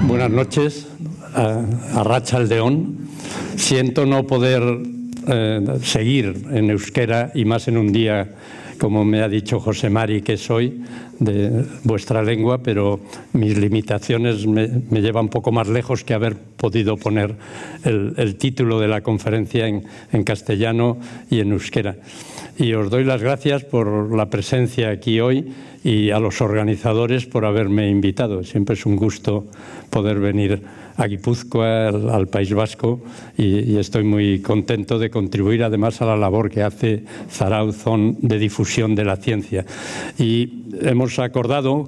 Buenas noches, Arratsaldeon. Siento no poder seguir en euskera y más en un día, como me ha dicho José Mari, que soy de vuestra lengua, pero mis limitaciones me llevan un poco más lejos que haber podido poner el título de la conferencia en castellano y en euskera. Y os doy las gracias por la presencia aquí hoy y a los organizadores por haberme invitado. Siempre es un gusto poder venir a Guipúzcoa, al País Vasco, y estoy muy contento de contribuir además a la labor que hace Zarauzon de difusión de la ciencia. Y hemos acordado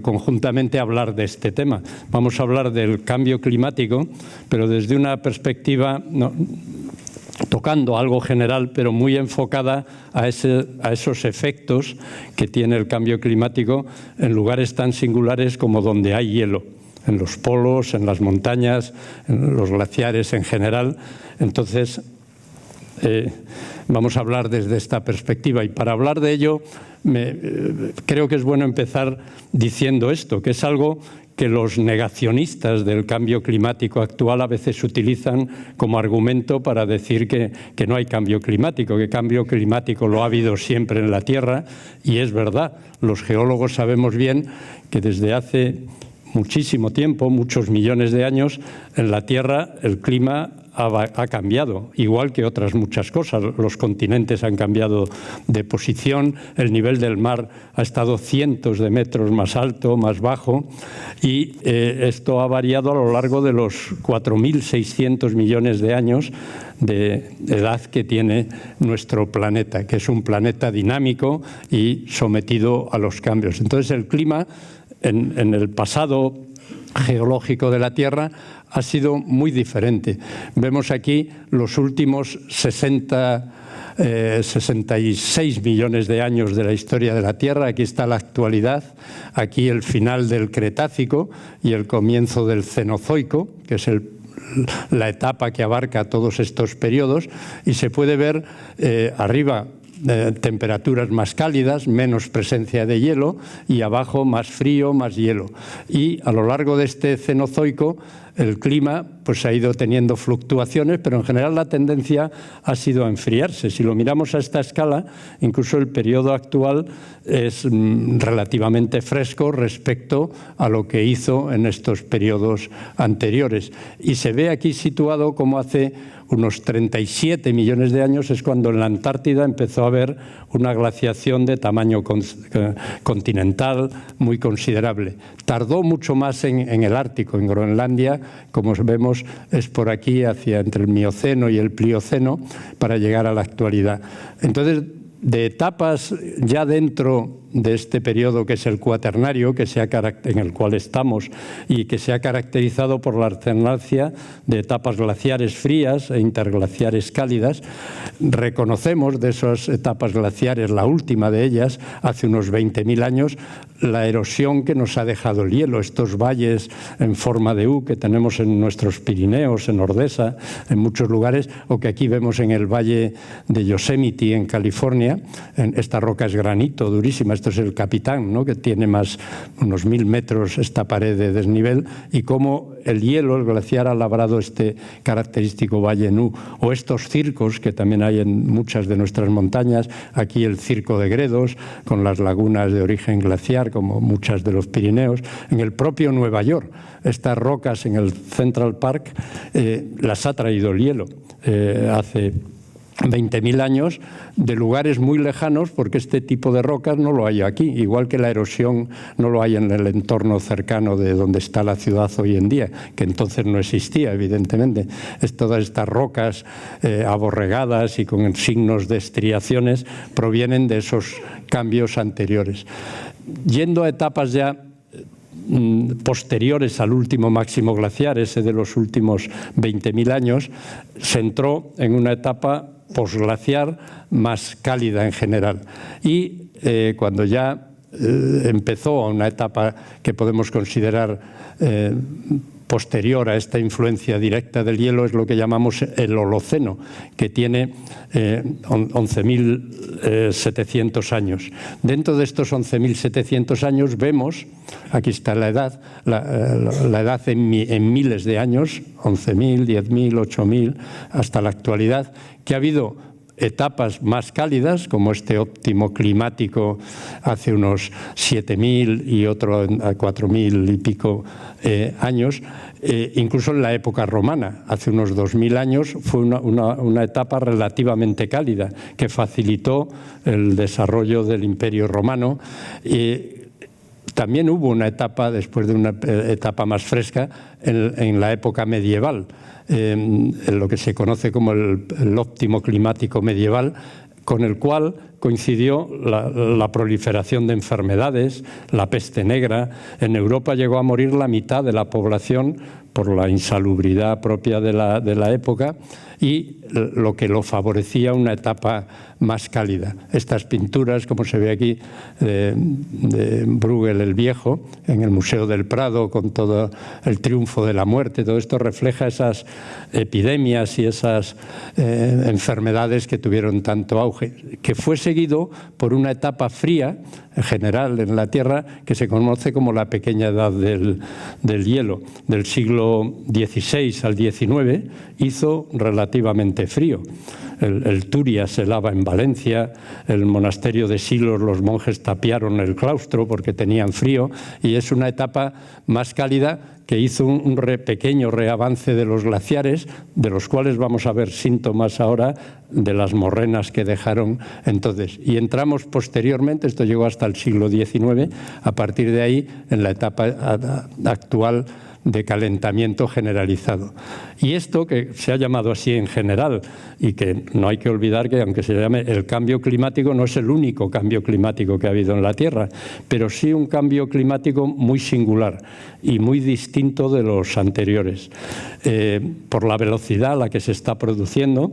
conjuntamente hablar de este tema. Vamos a hablar del cambio climático, pero desde una perspectiva tocando algo general, pero muy enfocada a esos efectos que tiene el cambio climático en lugares tan singulares como donde hay hielo, en los polos, en las montañas, en los glaciares en general. Entonces, vamos a hablar desde esta perspectiva. Y para hablar de ello, creo que es bueno empezar diciendo esto, que es algo que los negacionistas del cambio climático actual a veces utilizan como argumento para decir que no hay cambio climático, que cambio climático lo ha habido siempre en la Tierra, y es verdad. Los geólogos sabemos bien que desde hace muchísimo tiempo, muchos millones de años, en la Tierra el clima ha cambiado, igual que otras muchas cosas. Los continentes han cambiado de posición, el nivel del mar ha estado cientos de metros más alto, más bajo, y esto ha variado a lo largo de los 4.600 millones de años de edad que tiene nuestro planeta, que es un planeta dinámico y sometido a los cambios. Entonces, el clima en el pasado geológico de la Tierra ha sido muy diferente. Vemos aquí los últimos 66 millones de años de la historia de la Tierra. Aquí está la actualidad, aquí el final del Cretácico y el comienzo del Cenozoico, que es la etapa que abarca todos estos periodos, y se puede ver arriba temperaturas más cálidas, menos presencia de hielo, y abajo más frío, más hielo. Y a lo largo de este Cenozoico el clima pues ha ido teniendo fluctuaciones, pero en general la tendencia ha sido a enfriarse. Si lo miramos a esta escala, incluso el periodo actual es relativamente fresco respecto a lo que hizo en estos periodos anteriores. Y se ve aquí situado como hace unos 37 millones de años es cuando en la Antártida empezó a haber una glaciación de tamaño continental muy considerable. Tardó mucho más en el Ártico, en Groenlandia, como vemos es por aquí, entre el Mioceno y el Plioceno, para llegar a la actualidad. Entonces, de etapas ya dentro de este periodo que es el Cuaternario, en el cual estamos, y que se ha caracterizado por la alternancia de etapas glaciares frías e interglaciares cálidas. Reconocemos de esas etapas glaciares, la última de ellas, hace unos 20.000 años, la erosión que nos ha dejado el hielo, estos valles en forma de U que tenemos en nuestros Pirineos, en Ordesa, en muchos lugares, o que aquí vemos en el valle de Yosemite, en California. Esta roca es granito, durísima. Esto es el Capitán, ¿no?, que tiene unos 1.000 metros esta pared de desnivel, y cómo el hielo, el glaciar, ha labrado este característico valle Nu. O estos circos que también hay en muchas de nuestras montañas, aquí el Circo de Gredos, con las lagunas de origen glaciar, como muchas de los Pirineos. En el propio Nueva York, estas rocas en el Central Park las ha traído el hielo hace 20.000 años, de lugares muy lejanos, porque este tipo de rocas no lo hay aquí, igual que la erosión no lo hay en el entorno cercano de donde está la ciudad hoy en día, que entonces no existía, evidentemente. Todas estas rocas aborregadas y con signos de estriaciones provienen de esos cambios anteriores. Yendo a etapas ya posteriores al último máximo glaciar, ese de los últimos 20.000 años, se entró en una etapa posglaciar más cálida en general. Y cuando ya empezó una etapa que podemos considerar posterior a esta influencia directa del hielo es lo que llamamos el Holoceno, que tiene 11.700 años. Dentro de estos 11.700 años vemos, aquí está la edad, la edad en miles de años, 11.000, 10.000, 8.000, hasta la actualidad, que ha habido etapas más cálidas, como este óptimo climático hace unos 7.000 y otro a 4.000 y pico años, incluso en la época romana, hace unos 2.000 años, fue una etapa relativamente cálida que facilitó el desarrollo del Imperio Romano. También hubo una etapa, después de una etapa más fresca, en la época medieval, en lo que se conoce como el óptimo climático medieval, con el cual coincidió la proliferación de enfermedades, la peste negra. En Europa llegó a morir la mitad de la población por la insalubridad propia de la época y lo que lo favorecía una etapa más cálida. Estas pinturas, como se ve aquí, de Bruegel el Viejo, en el Museo del Prado, con todo el triunfo de la muerte, todo esto refleja esas epidemias y esas enfermedades que tuvieron tanto auge, que fue seguido por una etapa fría, en general en la Tierra, que se conoce como la pequeña edad del hielo. Del siglo XVI al XIX hizo relativamente frío. El Turia se lava en Valencia, el monasterio de Silos, los monjes tapiaron el claustro porque tenían frío, y es una etapa más cálida que hizo un pequeño reavance de los glaciares, de los cuales vamos a ver síntomas ahora de las morrenas que dejaron entonces. Y entramos posteriormente, esto llegó hasta el siglo XIX, a partir de ahí en la etapa actual de calentamiento generalizado. Y esto, que se ha llamado así en general, y que no hay que olvidar que aunque se llame el cambio climático, no es el único cambio climático que ha habido en la Tierra, pero sí un cambio climático muy singular y muy distinto de los anteriores, por la velocidad a la que se está produciendo,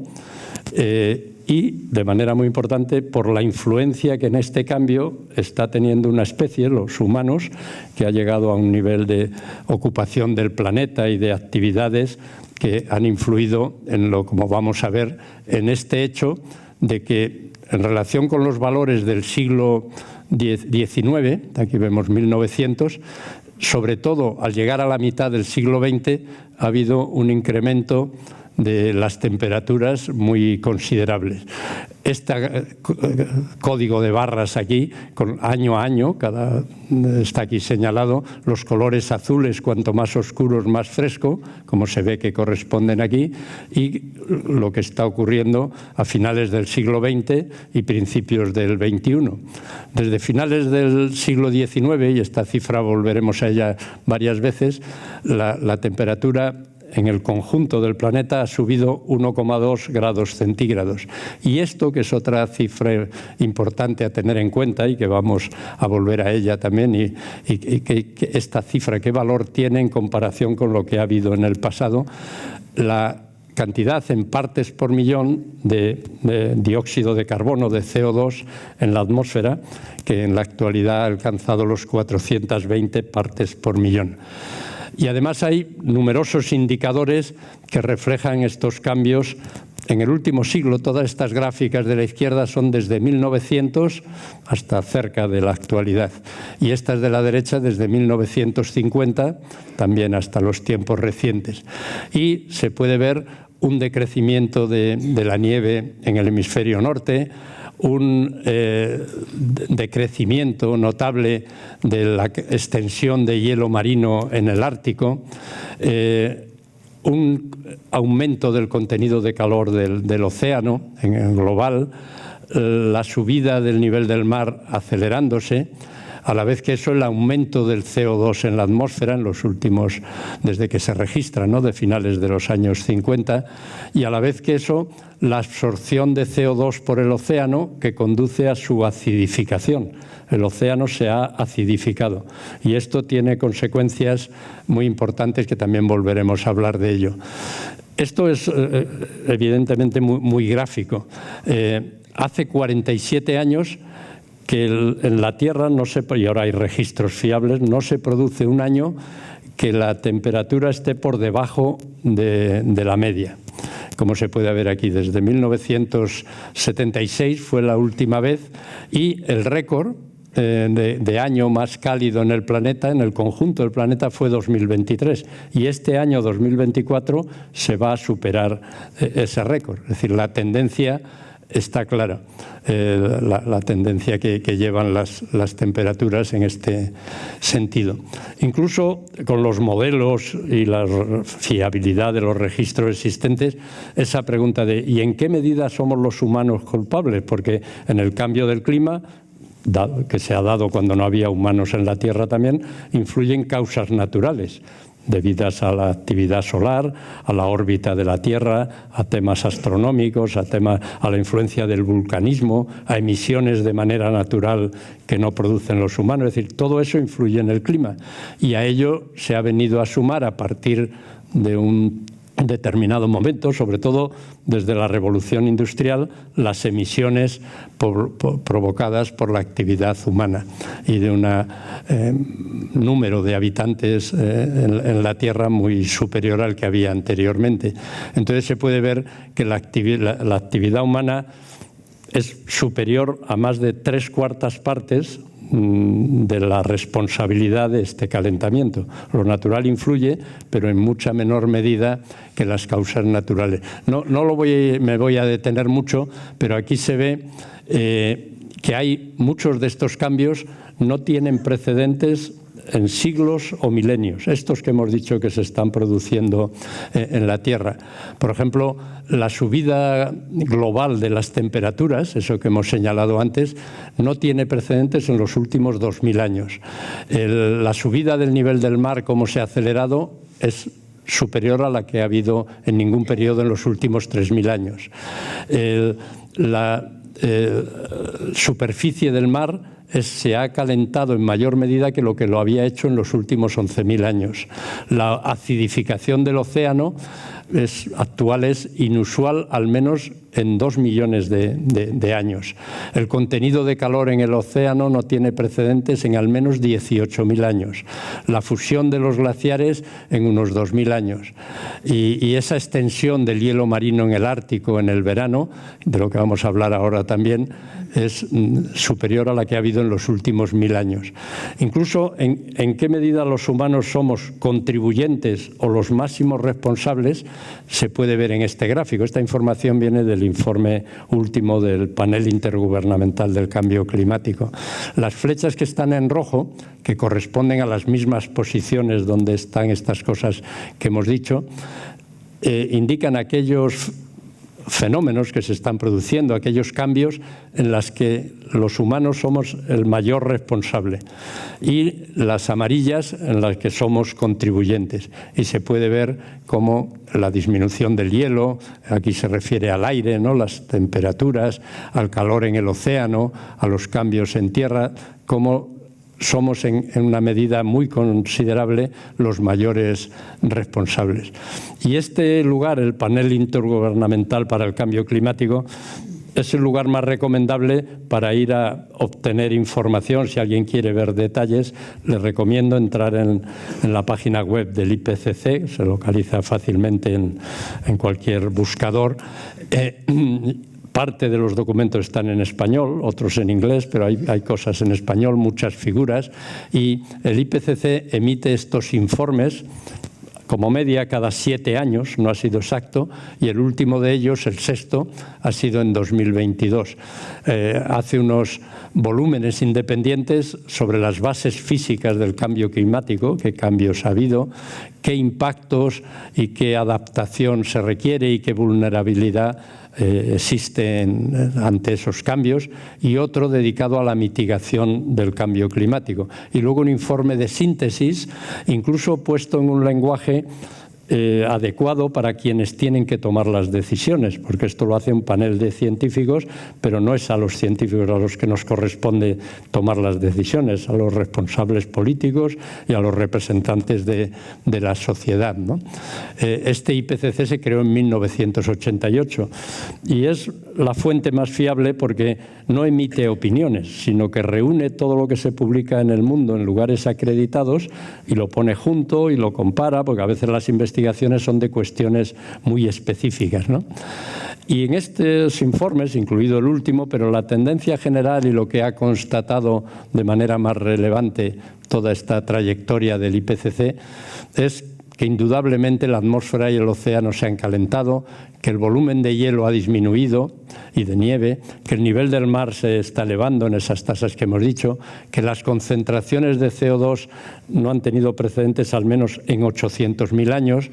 y, de manera muy importante, por la influencia que en este cambio está teniendo una especie, los humanos, que ha llegado a un nivel de ocupación del planeta y de actividades que han influido en lo, como vamos a ver, en este hecho de que, en relación con los valores del siglo XIX, aquí vemos 1900, sobre todo al llegar a la mitad del siglo XX, ha habido un incremento de las temperaturas muy considerables. Este código de barras aquí, con año a año, está aquí señalado, los colores azules, cuanto más oscuros, más fresco, como se ve que corresponden aquí, y lo que está ocurriendo a finales del siglo XX y principios del XXI. Desde finales del siglo XIX, y esta cifra volveremos a ella varias veces, la temperatura en el conjunto del planeta ha subido 1,2 grados centígrados. Y esto, que es otra cifra importante a tener en cuenta y que vamos a volver a ella también, y que esta cifra, qué valor tiene en comparación con lo que ha habido en el pasado, la cantidad en partes por millón de dióxido de carbono, de CO2 en la atmósfera, que en la actualidad ha alcanzado los 420 partes por millón. Y además hay numerosos indicadores que reflejan estos cambios. En el último siglo, todas estas gráficas de la izquierda son desde 1900 hasta cerca de la actualidad. Y estas de la derecha desde 1950, también hasta los tiempos recientes. Y se puede ver un decrecimiento de la nieve en el hemisferio norte, un decrecimiento notable de la extensión de hielo marino en el Ártico, un aumento del contenido de calor del océano en global, la subida del nivel del mar acelerándose, a la vez que eso, el aumento del CO2 en la atmósfera en los últimos, desde que se registra, ¿no?, de finales de los años 50, y a la vez que eso, la absorción de CO2 por el océano, que conduce a su acidificación. El océano se ha acidificado y esto tiene consecuencias muy importantes que también volveremos a hablar de ello. Esto es evidentemente muy gráfico. Hace 47 años que en la Tierra, y ahora hay registros fiables, no se produce un año que la temperatura esté por debajo de la media. Como se puede ver aquí, desde 1976 fue la última vez, y el récord de año más cálido en el planeta, en el conjunto del planeta, fue 2023. Y este año 2024 se va a superar ese récord. Es decir, la tendencia está clara, la tendencia que llevan las temperaturas en este sentido. Incluso con los modelos y la fiabilidad de los registros existentes, esa pregunta de ¿y en qué medida somos los humanos culpables? Porque en el cambio del clima, que se ha dado cuando no había humanos en la Tierra también, influyen causas naturales debidas a la actividad solar, a la órbita de la Tierra, a temas astronómicos, a la influencia del vulcanismo, a emisiones de manera natural que no producen los humanos. Es decir, todo eso influye en el clima, y a ello se ha venido a sumar a partir de un determinado momento, sobre todo desde la revolución industrial, las emisiones provocadas por la actividad humana y de un número de habitantes en la Tierra muy superior al que había anteriormente. Entonces se puede ver que la actividad humana es superior a más de 3/4 partes de la responsabilidad de este calentamiento. Lo natural influye, pero en mucha menor medida que las causas naturales. No me voy a detener mucho, pero aquí se ve que hay muchos de estos cambios no tienen precedentes en siglos o milenios, estos que hemos dicho que se están produciendo en la Tierra. Por ejemplo, la subida global de las temperaturas, eso que hemos señalado antes, no tiene precedentes en los últimos 2000 años. La subida del nivel del mar, como se ha acelerado, es superior a la que ha habido en ningún periodo en los últimos 3000 años. La superficie del mar se ha calentado en mayor medida que lo había hecho en los últimos 11.000 años. La acidificación del océano actual es inusual, al menos en 2 millones de años. El contenido de calor en el océano no tiene precedentes en al menos 18.000 años. La fusión de los glaciares en unos 2.000 años. Y esa extensión del hielo marino en el Ártico en el verano, de lo que vamos a hablar ahora también, es superior a la que ha habido en los últimos 1000 años. Incluso en qué medida los humanos somos contribuyentes o los máximos responsables se puede ver en este gráfico. Esta información viene del informe último del Panel Intergubernamental del Cambio Climático. Las flechas que están en rojo, que corresponden a las mismas posiciones donde están estas cosas que hemos dicho, indican aquellos fenómenos que se están produciendo, aquellos cambios en los que los humanos somos el mayor responsable, y las amarillas en las que somos contribuyentes. Y se puede ver cómo la disminución del hielo, aquí se refiere al aire, ¿no?, las temperaturas, al calor en el océano, a los cambios en tierra, cómo somos en una medida muy considerable los mayores responsables. Y este lugar, el Panel Intergubernamental para el Cambio Climático, es el lugar más recomendable para ir a obtener información. Si alguien quiere ver detalles, le recomiendo entrar en la página web del IPCC, se localiza fácilmente en cualquier buscador. Parte de los documentos están en español, otros en inglés, pero hay cosas en español, muchas figuras, y el IPCC emite estos informes como media cada 7 años, no ha sido exacto, y el último de ellos, el sexto, ha sido en 2022. Hace unos volúmenes independientes sobre las bases físicas del cambio climático, qué cambios ha habido, qué impactos y qué adaptación se requiere y qué vulnerabilidad existe ante esos cambios, y otro dedicado a la mitigación del cambio climático. Y luego un informe de síntesis, incluso puesto en un lenguaje adecuado para quienes tienen que tomar las decisiones, porque esto lo hace un panel de científicos, pero no es a los científicos a los que nos corresponde tomar las decisiones, a los responsables políticos y a los representantes de la sociedad, ¿no? Este IPCC se creó en 1988 y es la fuente más fiable porque no emite opiniones, sino que reúne todo lo que se publica en el mundo en lugares acreditados y lo pone junto y lo compara, porque a veces las investigaciones son de cuestiones muy específicas, ¿no? Y en estos informes, incluido el último, pero la tendencia general y lo que ha constatado de manera más relevante toda esta trayectoria del IPCC es que indudablemente la atmósfera y el océano se han calentado, que el volumen de hielo ha disminuido y de nieve, que el nivel del mar se está elevando en esas tasas que hemos dicho, que las concentraciones de CO2 no han tenido precedentes al menos en 800.000 años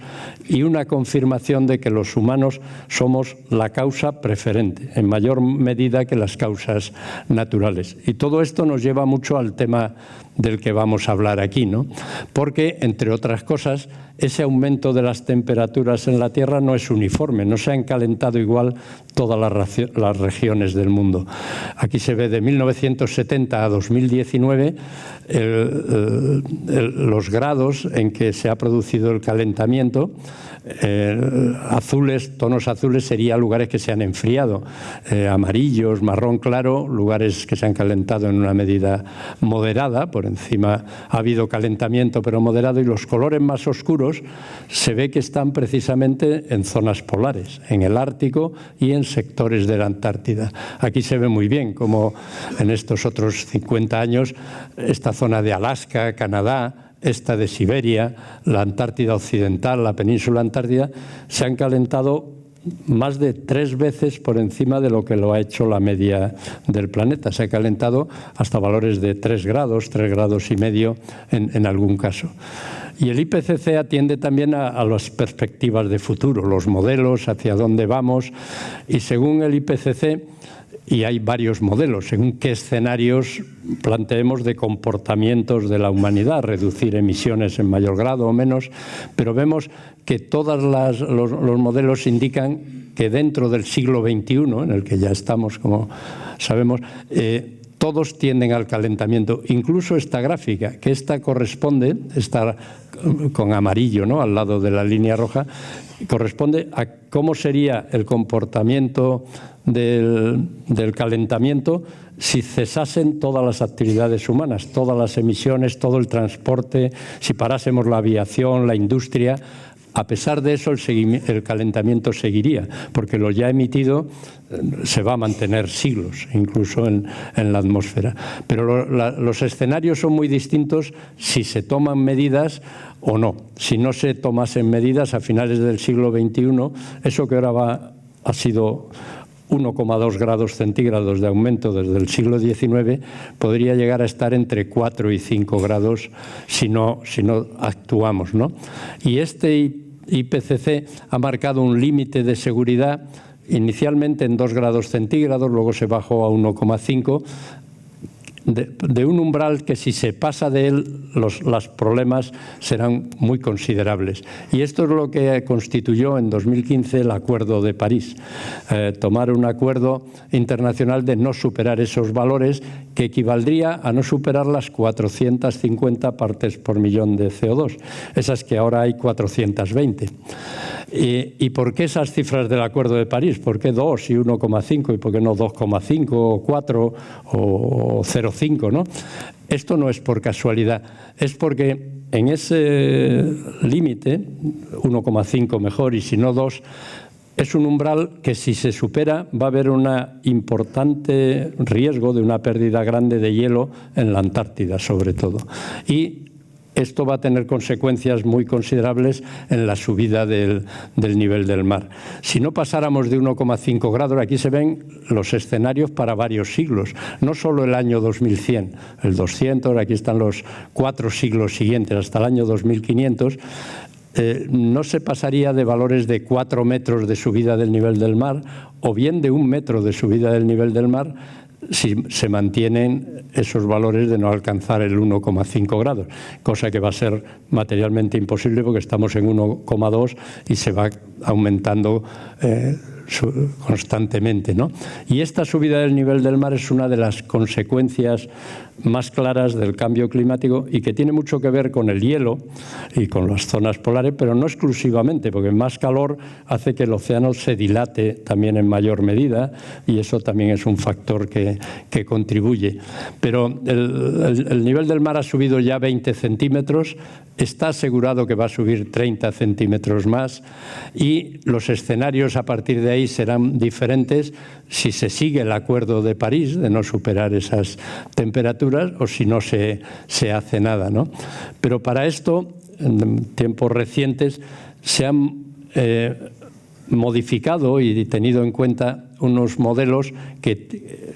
y una confirmación de que los humanos somos la causa preferente, en mayor medida que las causas naturales. Y todo esto nos lleva mucho al tema del que vamos a hablar aquí, ¿no? Porque, entre otras cosas, ese aumento de las temperaturas en la Tierra no es uniforme, no se han calentado igual todas las regiones del mundo. Aquí se ve de 1970 a 2019 los grados en que se ha producido el calentamiento. Azules, tonos azules serían lugares que se han enfriado, amarillos, marrón claro, lugares que se han calentado en una medida moderada, por encima ha habido calentamiento pero moderado, y los colores más oscuros se ve que están precisamente en zonas polares, en el Ártico y en sectores de la Antártida. Aquí se ve muy bien como en estos otros 50 años esta zona de Alaska, Canadá, esta de Siberia, la Antártida Occidental, la península Antártida, se han calentado más de 3 veces por encima de lo que lo ha hecho la media del planeta. Se ha calentado hasta valores de 3 grados, 3 grados y medio en algún caso. Y el IPCC atiende también a las perspectivas de futuro, los modelos, hacia dónde vamos, y según el IPCC, y hay varios modelos, según qué escenarios planteemos de comportamientos de la humanidad, reducir emisiones en mayor grado o menos, pero vemos que todos los modelos indican que dentro del siglo XXI, en el que ya estamos, como sabemos, todos tienden al calentamiento. Incluso esta gráfica, que esta corresponde, está con amarillo, ¿no?, al lado de la línea roja, corresponde a cómo sería el comportamiento del calentamiento si cesasen todas las actividades humanas, todas las emisiones, todo el transporte, si parásemos la aviación, la industria. A pesar de eso, el calentamiento seguiría, porque lo ya emitido se va a mantener siglos, incluso en la atmósfera. Pero los escenarios son muy distintos si se toman medidas o no. Si no se tomasen medidas a finales del siglo XXI, eso que ahora ha sido 1,2 grados centígrados de aumento desde el siglo XIX, podría llegar a estar entre 4 y 5 grados si no actuamos, ¿no? Y este IPCC ha marcado un límite de seguridad inicialmente en 2 grados centígrados, luego se bajó a 1,5, de un umbral que si se pasa de él los problemas serán muy considerables. Y esto es lo que constituyó en 2015 el Acuerdo de París, tomar un acuerdo internacional de no superar esos valores, que equivaldría a no superar las 450 partes por millón de CO2, esas que ahora hay 420. ¿Y por qué esas cifras del Acuerdo de París? ¿Por qué 2 y 1,5 y por qué no 2,5 o 4 o 0,5, ¿no? Esto no es por casualidad, es porque en ese límite, 1,5 mejor y si no 2, es un umbral que si se supera va a haber un importante riesgo de una pérdida grande de hielo en la Antártida, sobre todo. Y esto va a tener consecuencias muy considerables en la subida del nivel del mar. Si no pasáramos de 1,5 grados, aquí se ven los escenarios para varios siglos, no solo el año 2100, el 200, aquí están los 4 siglos siguientes, hasta el año 2500, no se pasaría de valores de 4 metros de subida del nivel del mar o bien de 1 metro de subida del nivel del mar si se mantienen esos valores de no alcanzar el 1,5 grados, cosa que va a ser materialmente imposible porque estamos en 1,2 y se va aumentando constantemente, ¿no? Y esta subida del nivel del mar es una de las consecuencias más claras del cambio climático y que tiene mucho que ver con el hielo y con las zonas polares, pero no exclusivamente, porque más calor hace que el océano se dilate también en mayor medida y eso también es un factor que contribuye. Pero el nivel del mar ha subido ya 20 centímetros, está asegurado que va a subir 30 centímetros más y los escenarios a partir de ahí serán diferentes si se sigue el Acuerdo de París de no superar esas temperaturas o si no se hace nada, ¿no? Pero para esto, en tiempos recientes, se han modificado y tenido en cuenta unos modelos que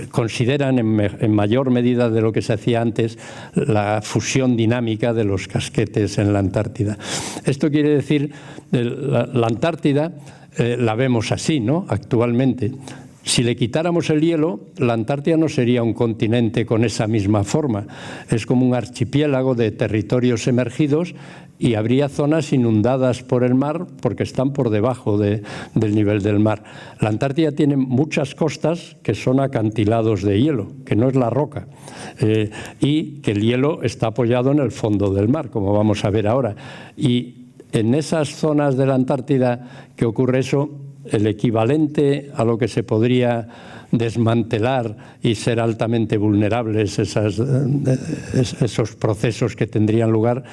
consideran en mayor medida de lo que se hacía antes la fusión dinámica de los casquetes en la Antártida. Esto quiere decir, la Antártida la vemos así, ¿no? Actualmente. Si le quitáramos el hielo, la Antártida no sería un continente con esa misma forma. Es como un archipiélago de territorios emergidos y habría zonas inundadas por el mar porque están por debajo del nivel del mar. La Antártida tiene muchas costas que son acantilados de hielo, que no es la roca, y que el hielo está apoyado en el fondo del mar, como vamos a ver ahora. Y en esas zonas de la Antártida que ocurre eso, el equivalente a lo que se podría desmantelar y ser altamente vulnerables, esos procesos que tendrían lugar,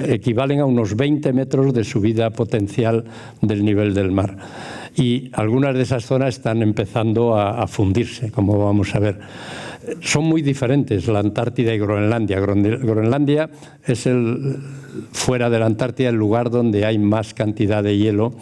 equivalen a unos 20 metros de subida potencial del nivel del mar. Y algunas de esas zonas están empezando a fundirse, como vamos a ver. Son muy diferentes la Antártida y Groenlandia. Groenlandia es fuera de la Antártida el lugar donde hay más cantidad de hielo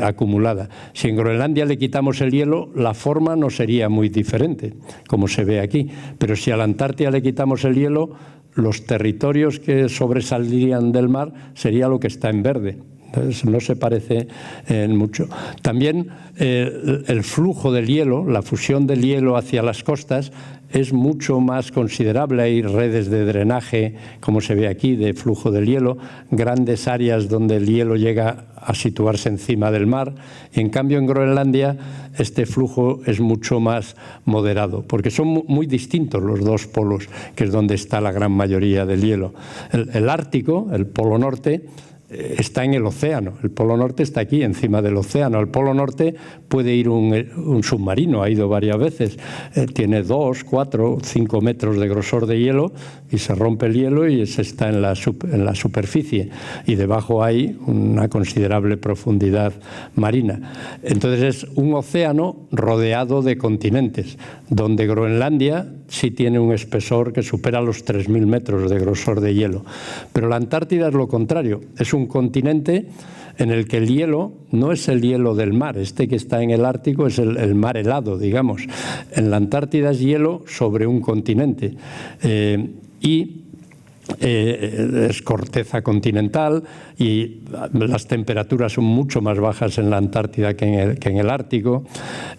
acumulada. Si en Groenlandia le quitamos el hielo, la forma no sería muy diferente, como se ve aquí. Pero si a la Antártida le quitamos el hielo, los territorios que sobresaldrían del mar sería lo que está en verde. Entonces, no se parece en mucho. También el flujo del hielo, la fusión del hielo hacia las costas, es mucho más considerable. Hay redes de drenaje, como se ve aquí, de flujo del hielo, grandes áreas donde el hielo llega a situarse encima del mar. En cambio, en Groenlandia, este flujo es mucho más moderado, porque son muy distintos los dos polos, que es donde está la gran mayoría del hielo. El Ártico, el Polo Norte, está en el océano. El Polo Norte está aquí, encima del océano. Al Polo Norte puede ir un submarino, ha ido varias veces. Tiene 2, 4, 5 metros de grosor de hielo y se rompe el hielo y se está en la superficie. Y debajo hay una considerable profundidad marina. Entonces es un océano rodeado de continentes, donde Groenlandia sí tiene un espesor que supera los 3.000 metros de grosor de hielo. Pero la Antártida es lo contrario. Es un continente en el que el hielo no es el hielo del mar. Este que está en el Ártico es el mar helado, digamos. En la Antártida es hielo sobre un continente. Es corteza continental y las temperaturas son mucho más bajas en la Antártida que en el Ártico.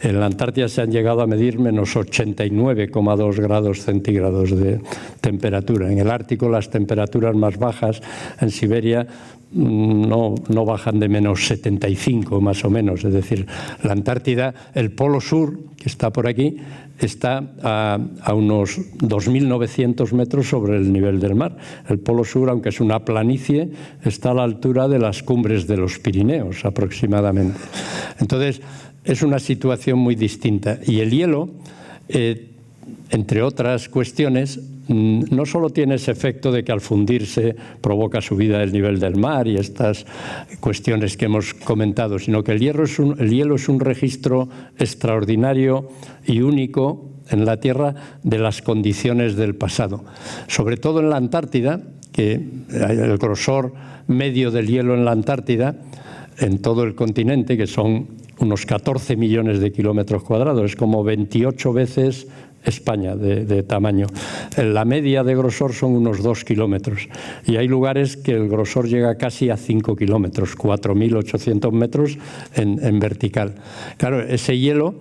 En la Antártida se han llegado a medir menos 89,2 grados centígrados de temperatura. En el Ártico las temperaturas más bajas, en Siberia, no bajan de menos 75 más o menos. Es decir, la Antártida, el Polo Sur, que está por aquí, está a unos 2.900 metros sobre el nivel del mar. El Polo Sur, aunque es una planicie, está a la altura de las cumbres de los Pirineos aproximadamente. Entonces, es una situación muy distinta. Y el hielo, entre otras cuestiones, no solo tiene ese efecto de que al fundirse provoca subida del nivel del mar y estas cuestiones que hemos comentado, sino que el hielo es un registro extraordinario y único en la Tierra de las condiciones del pasado. Sobre todo en la Antártida, que el grosor medio del hielo en la Antártida, en todo el continente, que son unos 14 millones de kilómetros cuadrados, es como 28 veces España de tamaño. La media de grosor son unos 2 kilómetros y hay lugares que el grosor llega casi a 5 kilómetros, 4.800 metros en vertical. Claro, ese hielo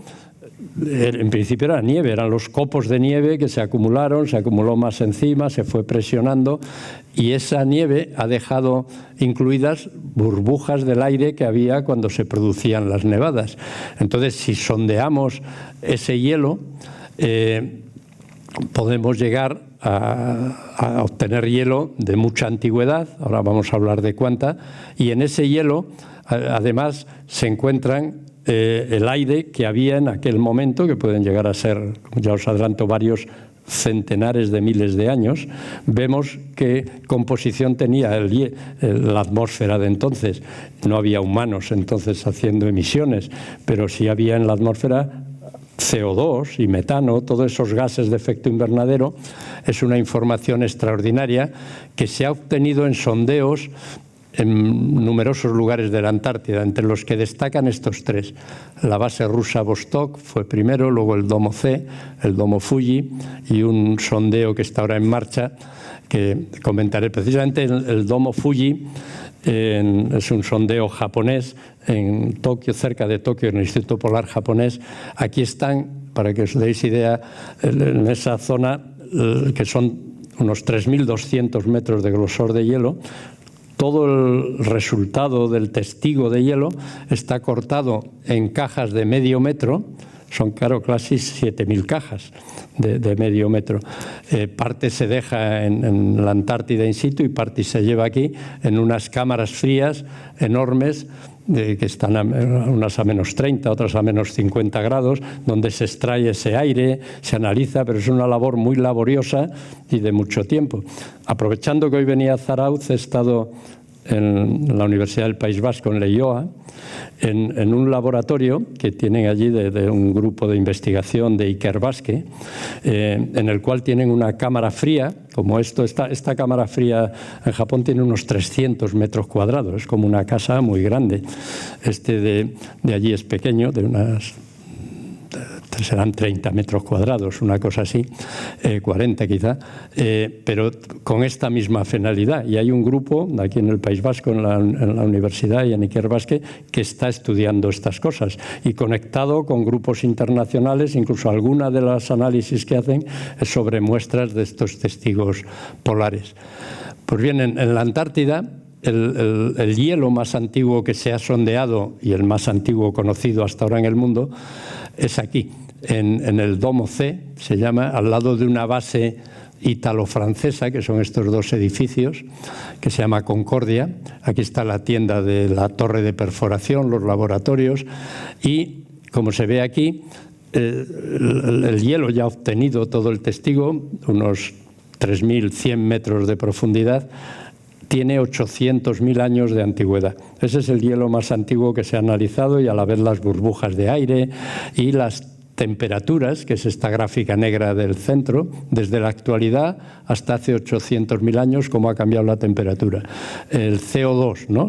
en principio era nieve, eran los copos de nieve que se acumularon, se acumuló más encima, se fue presionando y esa nieve ha dejado incluidas burbujas del aire que había cuando se producían las nevadas. Entonces, si sondeamos ese hielo, podemos llegar a obtener hielo de mucha antigüedad, ahora vamos a hablar de cuánta, y en ese hielo además se encuentran el aire que había en aquel momento, que pueden llegar a ser, ya os adelanto, varios centenares de miles de años. Vemos qué composición tenía la atmósfera de entonces. No había humanos entonces haciendo emisiones, pero sí había en la atmósfera CO2 y metano, todos esos gases de efecto invernadero. Es una información extraordinaria que se ha obtenido en sondeos en numerosos lugares de la Antártida, entre los que destacan estos tres. La base rusa Vostok fue primero, luego el domo C, el domo Fuji y un sondeo que está ahora en marcha, que comentaré. Precisamente el domo Fuji es un sondeo japonés en Tokio, cerca de Tokio, en el Instituto Polar Japonés. Aquí están, para que os deis idea, en esa zona, que son unos 3.200 metros de grosor de hielo. Todo el resultado del testigo de hielo está cortado en cajas de medio metro. Son, claro, casi 7.000 cajas de medio metro. Parte se deja en la Antártida in situ y parte se lleva aquí en unas cámaras frías enormes que están unas a menos 30, otras a menos 50 grados, donde se extrae ese aire, se analiza, pero es una labor muy laboriosa y de mucho tiempo. Aprovechando que hoy venía a Zarautz, he estado en la Universidad del País Vasco, en Leioa, en un laboratorio que tienen allí de un grupo de investigación de Ikerbasque, en el cual tienen una cámara fría, como esta cámara fría en Japón tiene unos 300 metros cuadrados, es como una casa muy grande. De allí es pequeño, de unas... serán 30 metros cuadrados, una cosa así, 40 quizá, pero con esta misma finalidad. Y hay un grupo aquí en el País Vasco, en la universidad y en Ikerbasque, que está estudiando estas cosas y conectado con grupos internacionales, incluso alguna de las análisis que hacen es sobre muestras de estos testigos polares. Pues bien, en la Antártida, el hielo más antiguo que se ha sondeado y el más antiguo conocido hasta ahora en el mundo es aquí, en el domo C, se llama, al lado de una base ítalo-francesa, que son estos dos edificios, que se llama Concordia. Aquí está la tienda de la torre de perforación, los laboratorios, y como se ve aquí, el hielo ya ha obtenido todo el testigo, unos 3.100 metros de profundidad, tiene 800.000 años de antigüedad. Ese es el hielo más antiguo que se ha analizado, y a la vez las burbujas de aire y las temperaturas, que es esta gráfica negra del centro, desde la actualidad hasta hace 800.000 años, cómo ha cambiado la temperatura. El CO2, ¿no?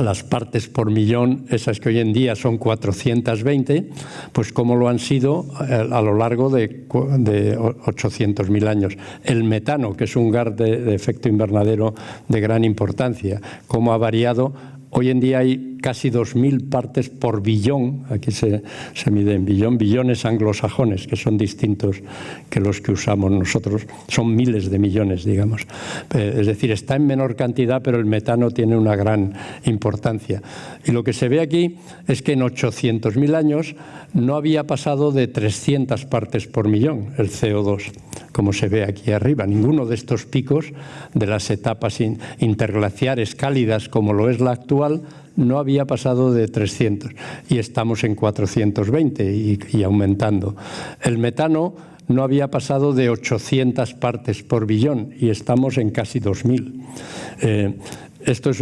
Las partes por millón, esas que hoy en día son 420, pues cómo lo han sido a lo largo de 800.000 años. El metano, que es un gas de efecto invernadero de gran importancia, cómo ha variado. Hoy en día hay casi 2.000 partes por billón, aquí se mide en billones anglosajones, que son distintos que los que usamos nosotros, son miles de millones, digamos. Es decir, está en menor cantidad, pero el metano tiene una gran importancia. Y lo que se ve aquí es que en 800.000 años no había pasado de 300 partes por millón el CO2, como se ve aquí arriba. Ninguno de estos picos de las etapas interglaciares cálidas, como lo es la actual, no había pasado de 300 y estamos en 420 y aumentando. El metano no había pasado de 800 partes por billón y estamos en casi 2.000. Esto es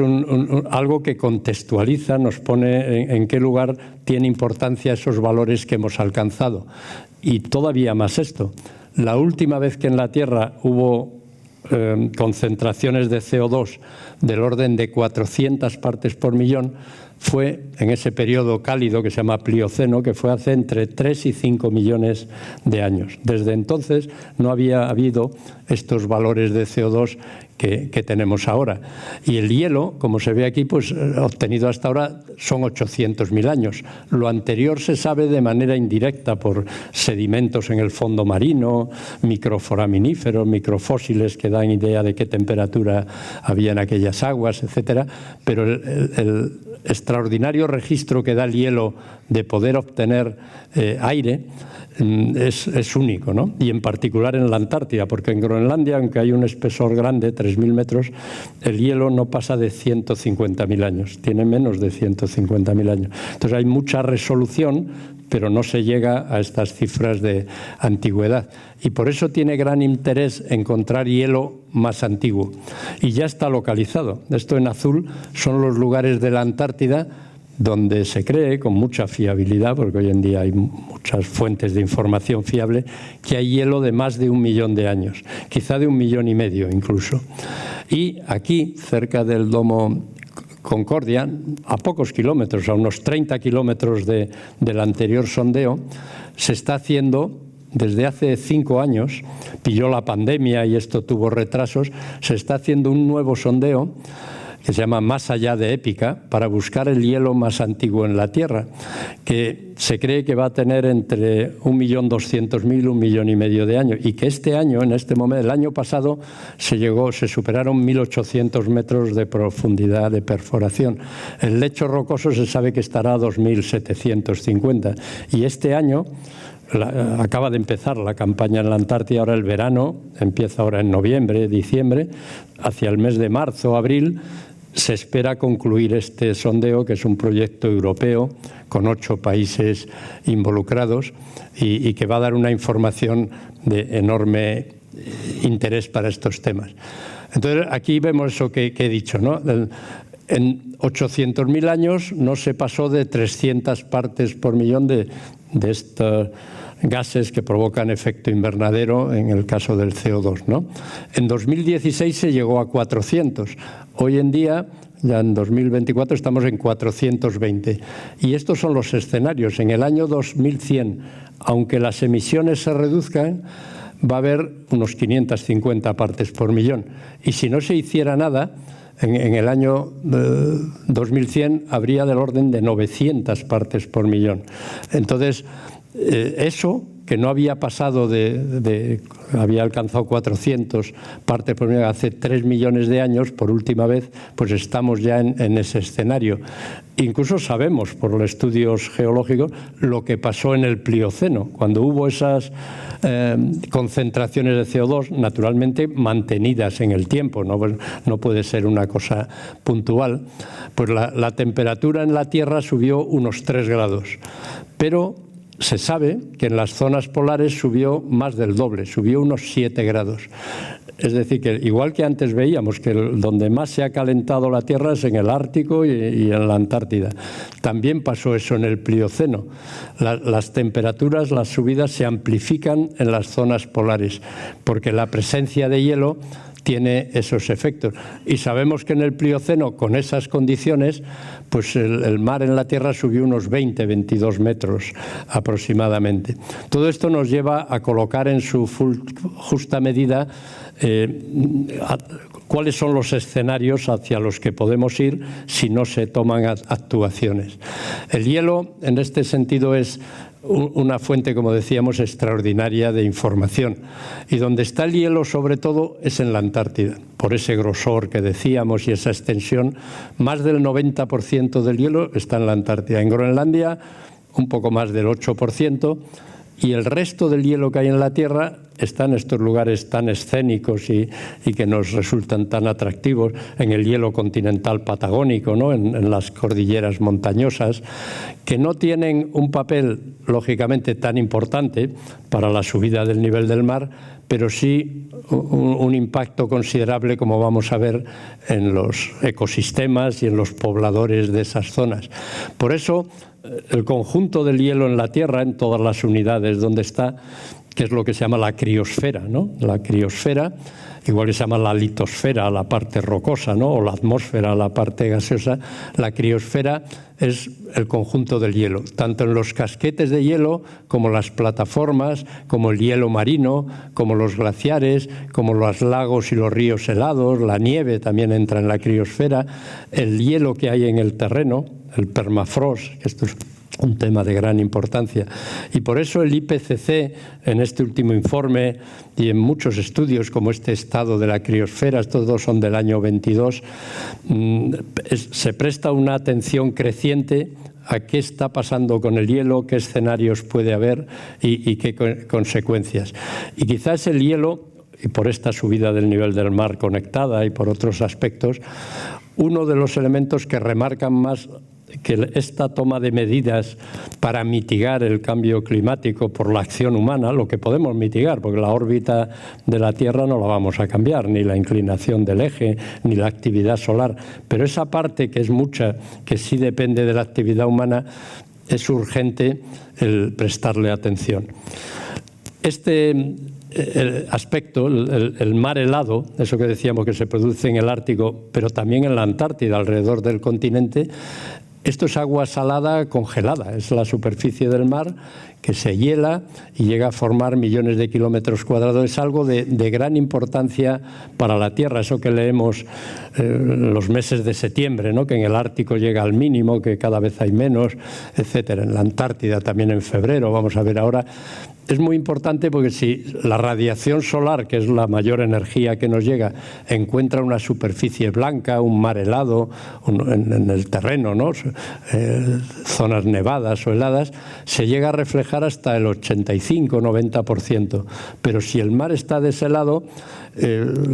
algo que contextualiza, nos pone en qué lugar tiene importancia esos valores que hemos alcanzado. Y todavía más esto. La última vez que en la Tierra hubo concentraciones de CO2 del orden de 400 partes por millón fue en ese periodo cálido que se llama Plioceno, que fue hace entre 3 y 5 millones de años. Desde entonces no había habido estos valores de CO2 que tenemos ahora. Y el hielo, como se ve aquí, pues obtenido hasta ahora son 800.000 años. Lo anterior se sabe de manera indirecta por sedimentos en el fondo marino, microforaminíferos, microfósiles que dan idea de qué temperatura había en aquellas aguas, etcétera. Pero el extraordinario registro que da el hielo de poder obtener aire es único, ¿no? Y en particular en la Antártida, porque en Groenlandia, aunque hay un espesor grande, 3.000 metros, el hielo no pasa de 150.000 años, tiene menos de 150.000 años. Entonces hay mucha resolución, pero no se llega a estas cifras de antigüedad. Y por eso tiene gran interés encontrar hielo más antiguo. Y ya está localizado. Esto en azul son los lugares de la Antártida donde se cree, con mucha fiabilidad, porque hoy en día hay muchas fuentes de información fiable, que hay hielo de más de 1 millón de años, quizá de 1,5 millones incluso. Y aquí, cerca del domo Concordia, a pocos kilómetros, a unos 30 kilómetros del anterior sondeo, se está haciendo, desde hace 5 años, pilló la pandemia y esto tuvo retrasos, se está haciendo un nuevo sondeo que se llama Más allá de Épica, para buscar el hielo más antiguo en la Tierra, que se cree que va a tener entre 1.200.000 y 1,5 millones de años, y que este año, en este momento, el año pasado, se superaron 1.800 metros de profundidad de perforación. El lecho rocoso se sabe que estará a 2.750, y este año acaba de empezar la campaña en la Antártida, ahora el verano, empieza ahora en noviembre, diciembre, hacia el mes de marzo, abril, se espera concluir este sondeo, que es un proyecto europeo con 8 países involucrados y que va a dar una información de enorme interés para estos temas. Entonces, aquí vemos eso que he dicho, ¿no? En 800.000 años no se pasó de 300 partes por millón de estos gases que provocan efecto invernadero, en el caso del CO2, ¿no? En 2016 se llegó a 400. Hoy en día, ya en 2024, estamos en 420. Y estos son los escenarios. En el año 2100, aunque las emisiones se reduzcan, va a haber unos 550 partes por millón. Y si no se hiciera nada, en el año 2100 habría del orden de 900 partes por millón. Entonces, eso, que no había pasado había alcanzado 400 partes por millón hace 3 millones de años, por última vez, pues estamos ya en ese escenario. Incluso sabemos, por los estudios geológicos, lo que pasó en el Plioceno, cuando hubo esas concentraciones de CO2, naturalmente mantenidas en el tiempo, no puede ser una cosa puntual, pues la temperatura en la Tierra subió unos 3 grados, pero se sabe que en las zonas polares subió más del doble, subió unos 7 grados. Es decir, que igual que antes veíamos que donde más se ha calentado la Tierra es en el Ártico y en la Antártida. También pasó eso en el Plioceno. Las temperaturas, las subidas se amplifican en las zonas polares, porque la presencia de hielo tiene esos efectos. Y sabemos que en el Plioceno, con esas condiciones, pues el mar en la Tierra subió unos 20-22 metros aproximadamente. Todo esto nos lleva a colocar en su justa medida cuáles son los escenarios hacia los que podemos ir si no se toman actuaciones. El hielo, en este sentido, es una fuente, como decíamos, extraordinaria de información. Y donde está el hielo, sobre todo, es en la Antártida. Por ese grosor que decíamos y esa extensión, más del 90% del hielo está en la Antártida. En Groenlandia, un poco más del 8%, y el resto del hielo que hay en la Tierra está en estos lugares tan escénicos y que nos resultan tan atractivos, en el hielo continental patagónico, ¿no? en las cordilleras montañosas, que no tienen un papel, lógicamente, tan importante para la subida del nivel del mar, pero sí un impacto considerable, como vamos a ver, en los ecosistemas y en los pobladores de esas zonas. Por eso, el conjunto del hielo en la Tierra, en todas las unidades donde está, que es lo que se llama la criosfera, ¿no? La criosfera, igual que se llama la litosfera, la parte rocosa, ¿no? O la atmósfera, la parte gaseosa. La criosfera es el conjunto del hielo, tanto en los casquetes de hielo como las plataformas, como el hielo marino, como los glaciares, como los lagos y los ríos helados, la nieve también entra en la criosfera, el hielo que hay en el terreno, el permafrost, que esto es un tema de gran importancia. Y por eso el IPCC, en este último informe y en muchos estudios como este estado de la criosfera, estos dos son del año 22, se presta una atención creciente a qué está pasando con el hielo, qué escenarios puede haber y qué consecuencias. Y quizás el hielo, y por esta subida del nivel del mar conectada y por otros aspectos, uno de los elementos que remarcan más que esta toma de medidas para mitigar el cambio climático por la acción humana, lo que podemos mitigar, porque la órbita de la Tierra no la vamos a cambiar, ni la inclinación del eje, ni la actividad solar, pero esa parte que es mucha, que sí depende de la actividad humana, es urgente el prestarle atención. Este aspecto, el mar helado, eso que decíamos que se produce en el Ártico, pero también en la Antártida, alrededor del continente, esto es agua salada congelada, es la superficie del mar que se hiela y llega a formar millones de kilómetros cuadrados. Es algo de gran importancia para la Tierra, eso que leemos en los meses de septiembre, ¿no? Que en el Ártico llega al mínimo, que cada vez hay menos, etcétera. En la Antártida también en febrero, vamos a ver ahora. Es muy importante porque si la radiación solar, que es la mayor energía que nos llega, encuentra una superficie blanca, un mar helado en el terreno, ¿no? Zonas nevadas o heladas, se llega a reflejar hasta el 85-90%. Pero si el mar está deshelado,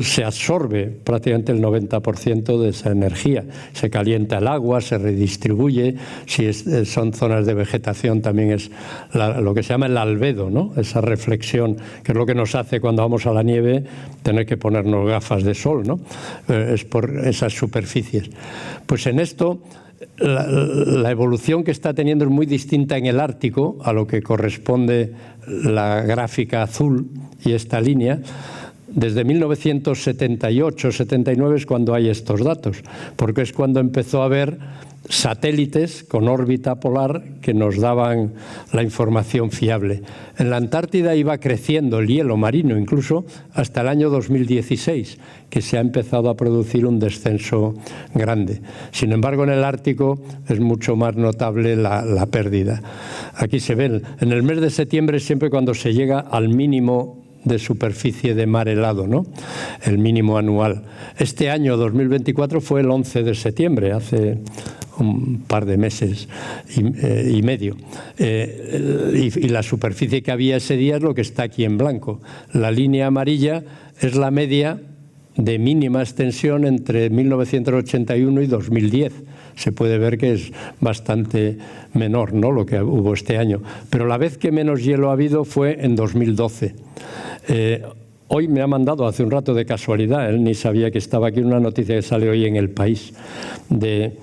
se absorbe prácticamente el 90% de esa energía. Se calienta el agua, se redistribuye. Si son zonas de vegetación, también es lo que se llama el albedo, ¿no? Esa reflexión, que es lo que nos hace cuando vamos a la nieve tener que ponernos gafas de sol, ¿no? Es por esas superficies. Pues en esto la evolución que está teniendo es muy distinta en el Ártico a lo que corresponde la gráfica azul y esta línea. Desde 1978-79 es cuando hay estos datos, porque es cuando empezó a haber satélites con órbita polar que nos daban la información fiable. En la Antártida iba creciendo el hielo marino incluso hasta el año 2016, que se ha empezado a producir un descenso grande. Sin embargo, en el Ártico es mucho más notable la pérdida. Aquí se ven, en el mes de septiembre siempre cuando se llega al mínimo de superficie de mar helado, ¿no? El mínimo anual. Este año 2024 fue el 11 de septiembre, hace un par de meses y medio. Y la superficie que había ese día es lo que está aquí en blanco. La línea amarilla es la media de mínima extensión entre 1981 y 2010. Se puede ver que es bastante menor, ¿no?, lo que hubo este año. Pero la vez que menos hielo ha habido fue en 2012. Hoy me ha mandado hace un rato de casualidad, él ni sabía que estaba aquí, una noticia que sale hoy en El País de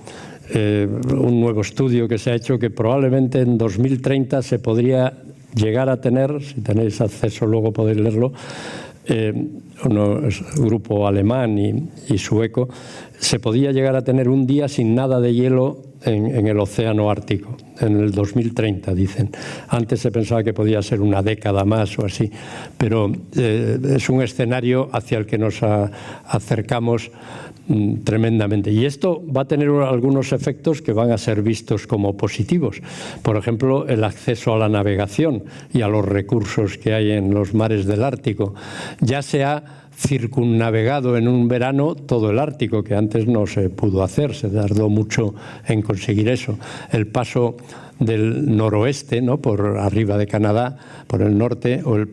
un nuevo estudio que se ha hecho que probablemente en 2030 se podría llegar a tener, si tenéis acceso luego podéis leerlo, un grupo alemán y sueco, se podía llegar a tener un día sin nada de hielo en el océano Ártico, en el 2030, dicen. Antes se pensaba que podía ser una década más o así, pero es un escenario hacia el que nos acercamos tremendamente. Y esto va a tener algunos efectos que van a ser vistos como positivos. Por ejemplo, el acceso a la navegación y a los recursos que hay en los mares del Ártico. Ya se ha circunnavegado en un verano todo el Ártico, que antes no se pudo hacer, se tardó mucho en conseguir eso. El paso del noroeste, ¿no?, por arriba de Canadá, por el norte, o el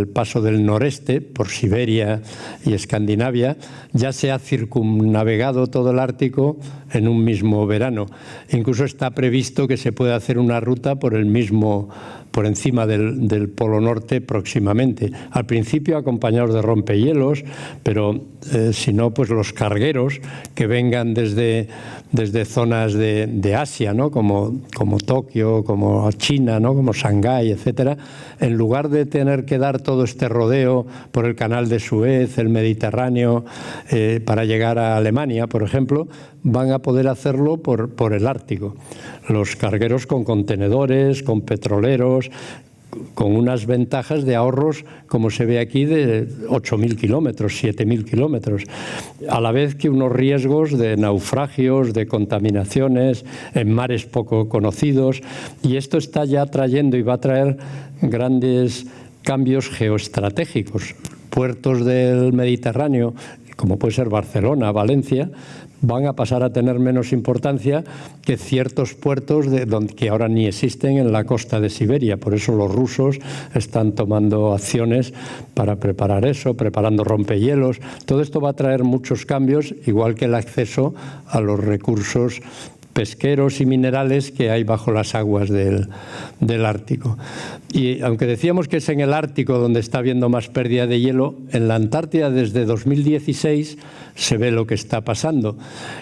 paso del noreste, por Siberia y Escandinavia, ya se ha circunnavegado todo el Ártico en un mismo verano. Incluso está previsto que se pueda hacer una ruta por encima del Polo Norte próximamente. Al principio acompañados de rompehielos, pero si no, pues los cargueros que vengan desde desde zonas de Asia, ¿no? como Tokio, como China, ¿no? como Shanghái, etcétera, en lugar de tener que dar todo este rodeo por el canal de Suez, el Mediterráneo, para llegar a Alemania, por ejemplo, van a poder hacerlo por el Ártico. Los cargueros con contenedores, con petroleros, con unas ventajas de ahorros, como se ve aquí, de 8.000 kilómetros, 7.000 kilómetros, a la vez que unos riesgos de naufragios, de contaminaciones en mares poco conocidos, y esto está ya trayendo y va a traer grandes cambios geoestratégicos. Puertos del Mediterráneo, como puede ser Barcelona, Valencia, van a pasar a tener menos importancia que ciertos puertos que ahora ni existen en la costa de Siberia. Por eso los rusos están tomando acciones para preparar eso, preparando rompehielos. Todo esto va a traer muchos cambios, igual que el acceso a los recursos pesqueros y minerales que hay bajo las aguas del Ártico. Y aunque decíamos que es en el Ártico donde está habiendo más pérdida de hielo, en la Antártida desde 2016 se ve lo que está pasando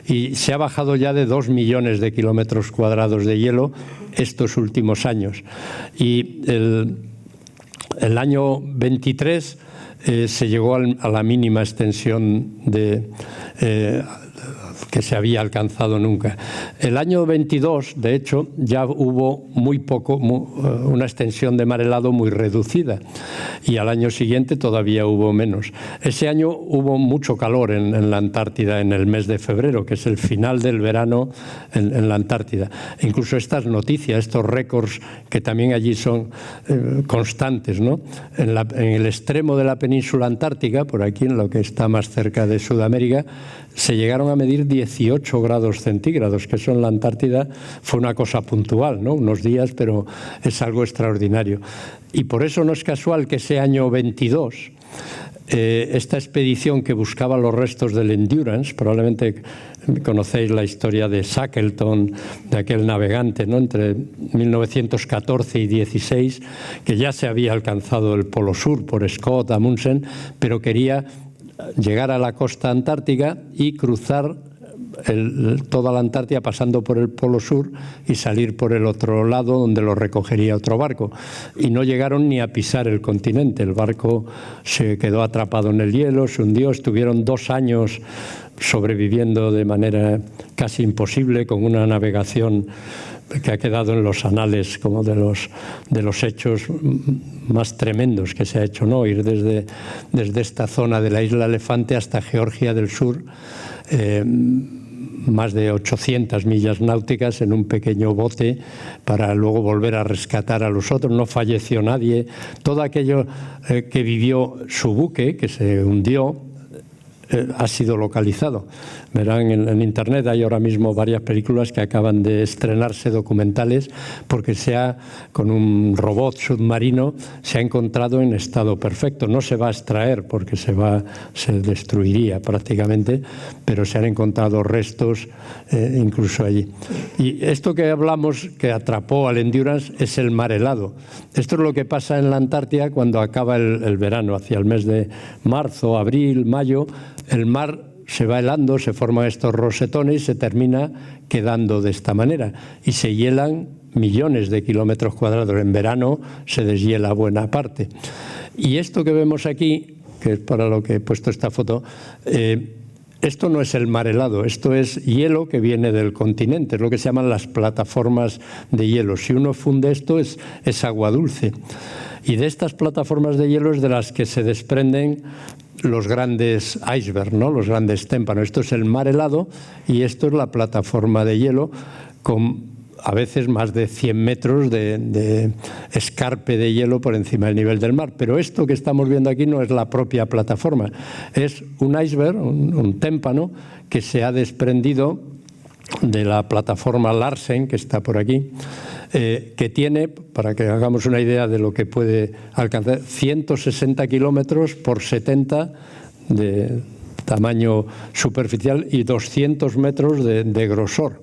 y se ha bajado ya de 2 millones de kilómetros cuadrados de hielo estos últimos años. Y el año 23 se llegó a la mínima extensión que se había alcanzado nunca. El año 22, de hecho, ya hubo muy poco, una extensión de mar helado muy reducida, y al año siguiente todavía hubo menos. Ese año hubo mucho calor en la Antártida en el mes de febrero, que es el final del verano en la Antártida. Incluso estas noticias, estos récords que también allí son constantes, ¿no? En el extremo de la península antártica, por aquí en lo que está más cerca de Sudamérica, se llegaron a medir 18 grados centígrados, que eso en la Antártida fue una cosa puntual, ¿no? Unos días, pero es algo extraordinario. Y por eso no es casual que ese año 22, esta expedición que buscaba los restos del Endurance, probablemente conocéis la historia de Shackleton, de aquel navegante, ¿no? Entre 1914 y 16, que ya se había alcanzado el Polo Sur por Scott Amundsen, pero quería llegar a la costa antártica y cruzar toda la Antártida pasando por el Polo Sur y salir por el otro lado donde lo recogería otro barco. Y no llegaron ni a pisar el continente. El barco se quedó atrapado en el hielo, se hundió. Estuvieron 2 años sobreviviendo de manera casi imposible, con una navegación que ha quedado en los anales como de los hechos más tremendos que se ha hecho, ¿no? Ir desde esta zona de la isla Elefante hasta Georgia del Sur, más de 800 millas náuticas en un pequeño bote para luego volver a rescatar a los otros. No falleció nadie. Todo aquello que vivió su buque, que se hundió, ha sido localizado. Verán en internet, hay ahora mismo varias películas que acaban de estrenarse, documentales, porque con un robot submarino se ha encontrado en estado perfecto. No se va a extraer porque se destruiría prácticamente, pero se han encontrado restos incluso allí. Y esto que hablamos, que atrapó al Endurance, es el mar helado. Esto es lo que pasa en la Antártida cuando acaba el verano, hacia el mes de marzo, abril, mayo. El mar se va helando, se forman estos rosetones y se termina quedando de esta manera. Y se hielan millones de kilómetros cuadrados. En verano se deshiela buena parte. Y esto que vemos aquí, que es para lo que he puesto esta foto, esto no es el mar helado, esto es hielo que viene del continente, es lo que se llaman las plataformas de hielo. Si uno funde esto es agua dulce. Y de estas plataformas de hielo es de las que se desprenden los grandes icebergs, ¿no? Los grandes témpanos. Esto es el mar helado y esto es la plataforma de hielo con a veces más de 100 metros de escarpe de hielo por encima del nivel del mar. Pero esto que estamos viendo aquí no es la propia plataforma, es un iceberg, un témpano que se ha desprendido de la plataforma Larsen, que está por aquí, que tiene, para que hagamos una idea de lo que puede alcanzar, 160 kilómetros por 70 de tamaño superficial y 200 metros de grosor,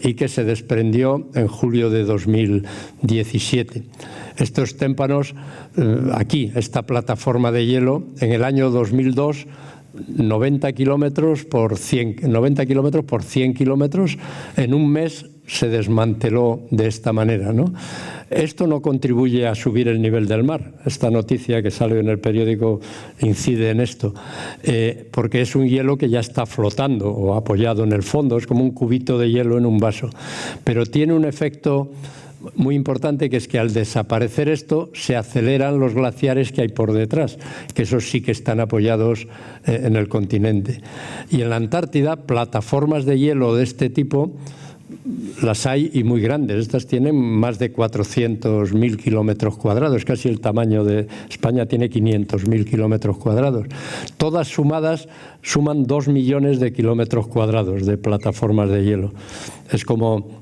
y que se desprendió en julio de 2017. Estos témpanos, aquí, esta plataforma de hielo, en el año 2002 90 kilómetros por 100 kilómetros. En un mes se desmanteló de esta manera, ¿no? Esto no contribuye a subir el nivel del mar. Esta noticia que sale en el periódico incide en esto, porque es un hielo que ya está flotando o apoyado en el fondo, es como un cubito de hielo en un vaso. Pero tiene un efecto muy importante, que es que al desaparecer esto se aceleran los glaciares que hay por detrás, que esos sí que están apoyados en el continente. Y en la Antártida, plataformas de hielo de este tipo las hay, y muy grandes. Estas tienen más de 400.000 kilómetros cuadrados, casi el tamaño de España, tiene 500.000 kilómetros cuadrados. Todas sumadas suman 2 millones de kilómetros cuadrados de plataformas de hielo. Es como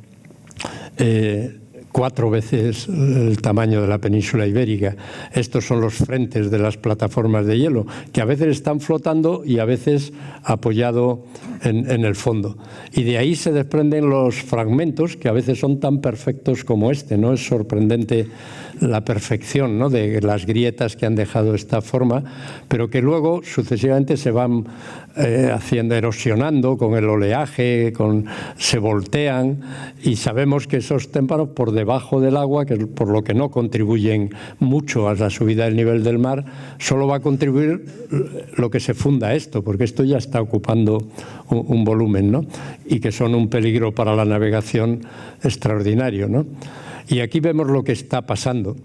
4 veces el tamaño de la península ibérica. Estos son los frentes de las plataformas de hielo, que a veces están flotando y a veces apoyado en el fondo. Y de ahí se desprenden los fragmentos, que a veces son tan perfectos como este, ¿no? Es sorprendente la perfección, ¿no?, de las grietas que han dejado esta forma, pero que luego sucesivamente se van erosionando con el oleaje, se voltean, y sabemos que esos témpanos por debajo del agua, que por lo que no contribuyen mucho a la subida del nivel del mar, solo va a contribuir lo que se funda esto, porque esto ya está ocupando un volumen, ¿no?, y que son un peligro para la navegación extraordinario, ¿no? Y aquí vemos lo que está pasando,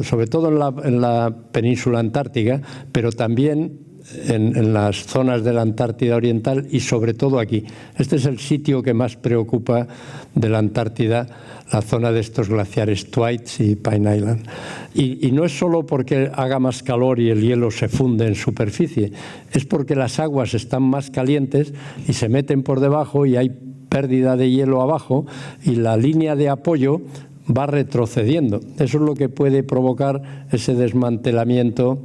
sobre todo en la península antártica, pero también en las zonas de la Antártida Oriental y sobre todo aquí. Este es el sitio que más preocupa de la Antártida, la zona de estos glaciares Thwaites y Pine Island. Y no es solo porque haga más calor y el hielo se funde en superficie, es porque las aguas están más calientes y se meten por debajo y hay pérdida de hielo abajo, y la línea de apoyo va retrocediendo. Eso es lo que puede provocar ese desmantelamiento